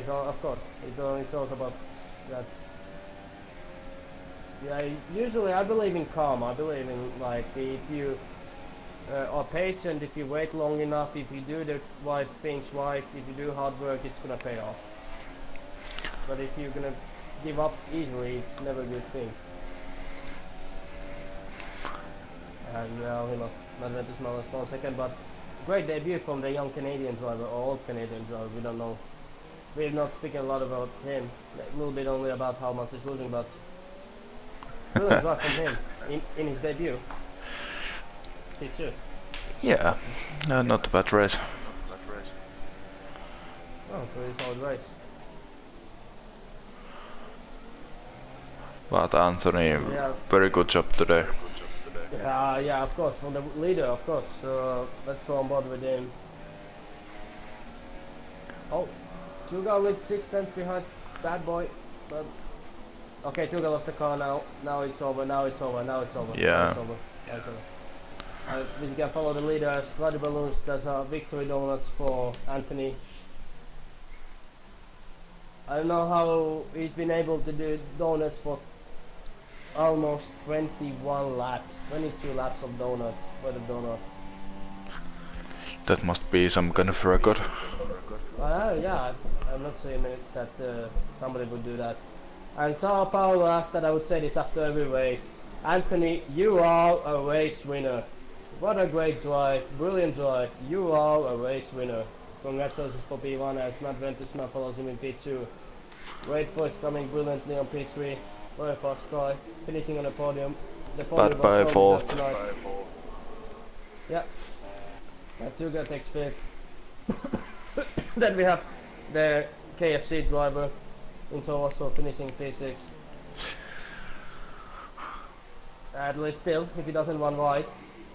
B: of course. It's also about that. Yeah, usually I believe in karma. I believe in, like, if you are patient, if you wait long enough, if you do the right things right, if you do hard work, it's gonna pay off. But if you're gonna give up easily, it's never a good thing. And now he lost Madventusman last 1 second, but great debut from the young Canadian driver, or old Canadian driver, we don't know. We're not speaking a lot about him, a little bit only about how much he's losing, but brilliant drive from him in his debut. T2.
A: Yeah, not a bad race.
B: Oh, pretty solid race.
A: But Anthony,
B: Yeah.
A: very good job today.
B: Yeah, of course, from the leader, of course. Let's go on board with him. Oh, Tuga with 6 tenths behind Bad Boy, but okay, Tuga lost the car now. Now it's over. Now it's over. Now it's over.
A: Yeah.
B: Now it's over. Now it's over. We can follow the leaders. Bloody Balloons does victory donuts for Anthony. I don't know how he's been able to do donuts for almost 21 laps, 22 laps of donuts for the donuts.
A: That must be some kind of record.
B: Yeah, I'm not saying that somebody would do that. And Sao Paulo asked that I would say this after every race. Anthony, you are a race winner. What a great drive, brilliant drive. You are a race winner. Congratulations for P1 as Matt Ventusman follows him in P2. Great voice coming brilliantly on P3. Very fast try, finishing on the podium. The podium
A: Bad
B: was
A: by
B: so
A: fourth.
B: deserved tonight. Yeah. Tuga takes fifth. Then we have the KFC driver in also finishing P6. At least still, if he doesn't run wide,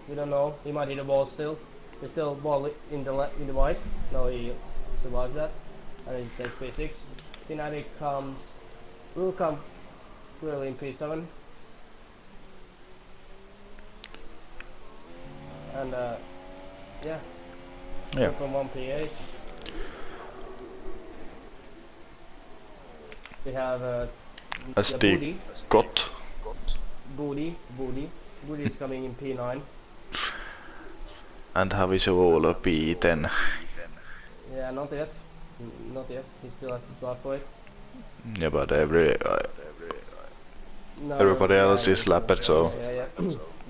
B: we don't know. He might hit a ball still. There's still ball in the white. No, he survives that, and he takes P6. Fnatic will come clearly in P7. And yeah. From 1 P8. We have
A: SD got.
B: Booty is coming in P9.
A: And Havisovolo P10.
B: Yeah, not yet. He still has to drive for it.
A: Yeah, but
B: No,
A: everybody else is
B: yeah,
A: lapped, so...
B: Yeah,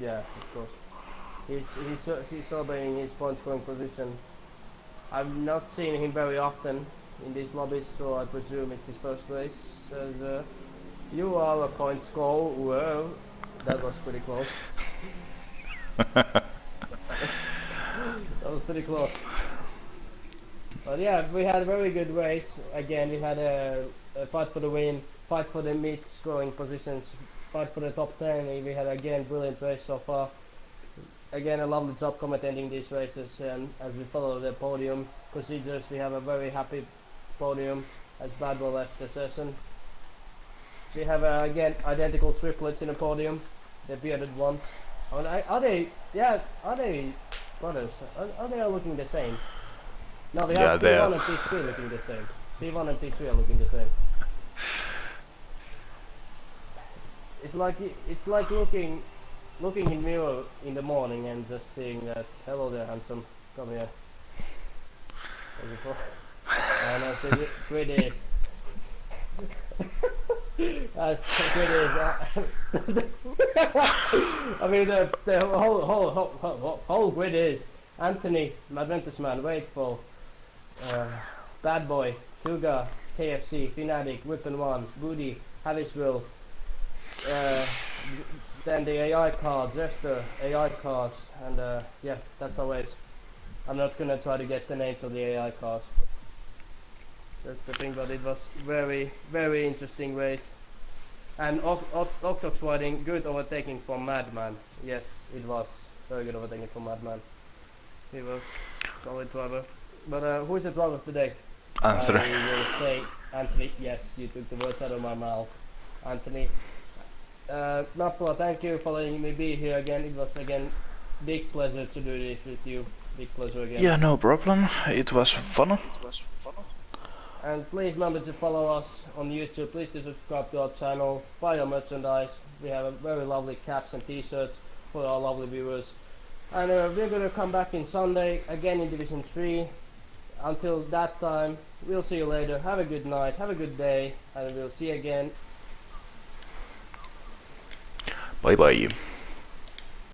B: yeah, of course. He's obeying his point scoring position. I've not seen him very often in these lobbies, so I presume it's his first race. Says, you are a point scorer. Well, that was pretty close. That was pretty close. But yeah, we had a very good race. Again, we had a fight for the win, fight for the mid scoring positions, fight for the top 10. We had again brilliant race so far. Again, a lovely job commentating these races, and as we follow the podium procedures, we have a very happy podium as Badwell left the session. We have again identical triplets in the podium, the bearded ones. Are they brothers? Are they all looking the same? No, we have P1 and P3 looking the same. P1 and P3 are looking the same. It's like looking in mirror in the morning and just seeing that, hello there handsome, come here. And as the grid is. As the grid is. I mean the whole grid is Anthony, Madventusman, Waitful, Bad Boy, Tuga, KFC, Fnatic, Whip1, Booty, Harrisville, then the AI card, Jester, AI cards, and yeah, that's always. I'm not gonna try to guess the names of the AI cards. That's the thing, but it was very, very interesting race. And Oxox riding, good overtaking from Madman. Yes, it was very good overtaking from Madman. He was solid driver. But who is the driver of the day?
A: Anthony.
B: I will say Anthony. Yes, you took the words out of my mouth. Anthony. Nappula, thank you for letting me be here again. It was again big pleasure to do this with you. Big pleasure again.
A: Yeah, no problem. It was fun.
B: And please remember to follow us on YouTube. Please do subscribe to our channel. Buy our merchandise. We have a very lovely caps and t-shirts for our lovely viewers. And we're going to come back in Sunday again in Division 3. Until that time, we'll see you later. Have a good night. Have a good day. And we'll see you again.
A: Bye bye.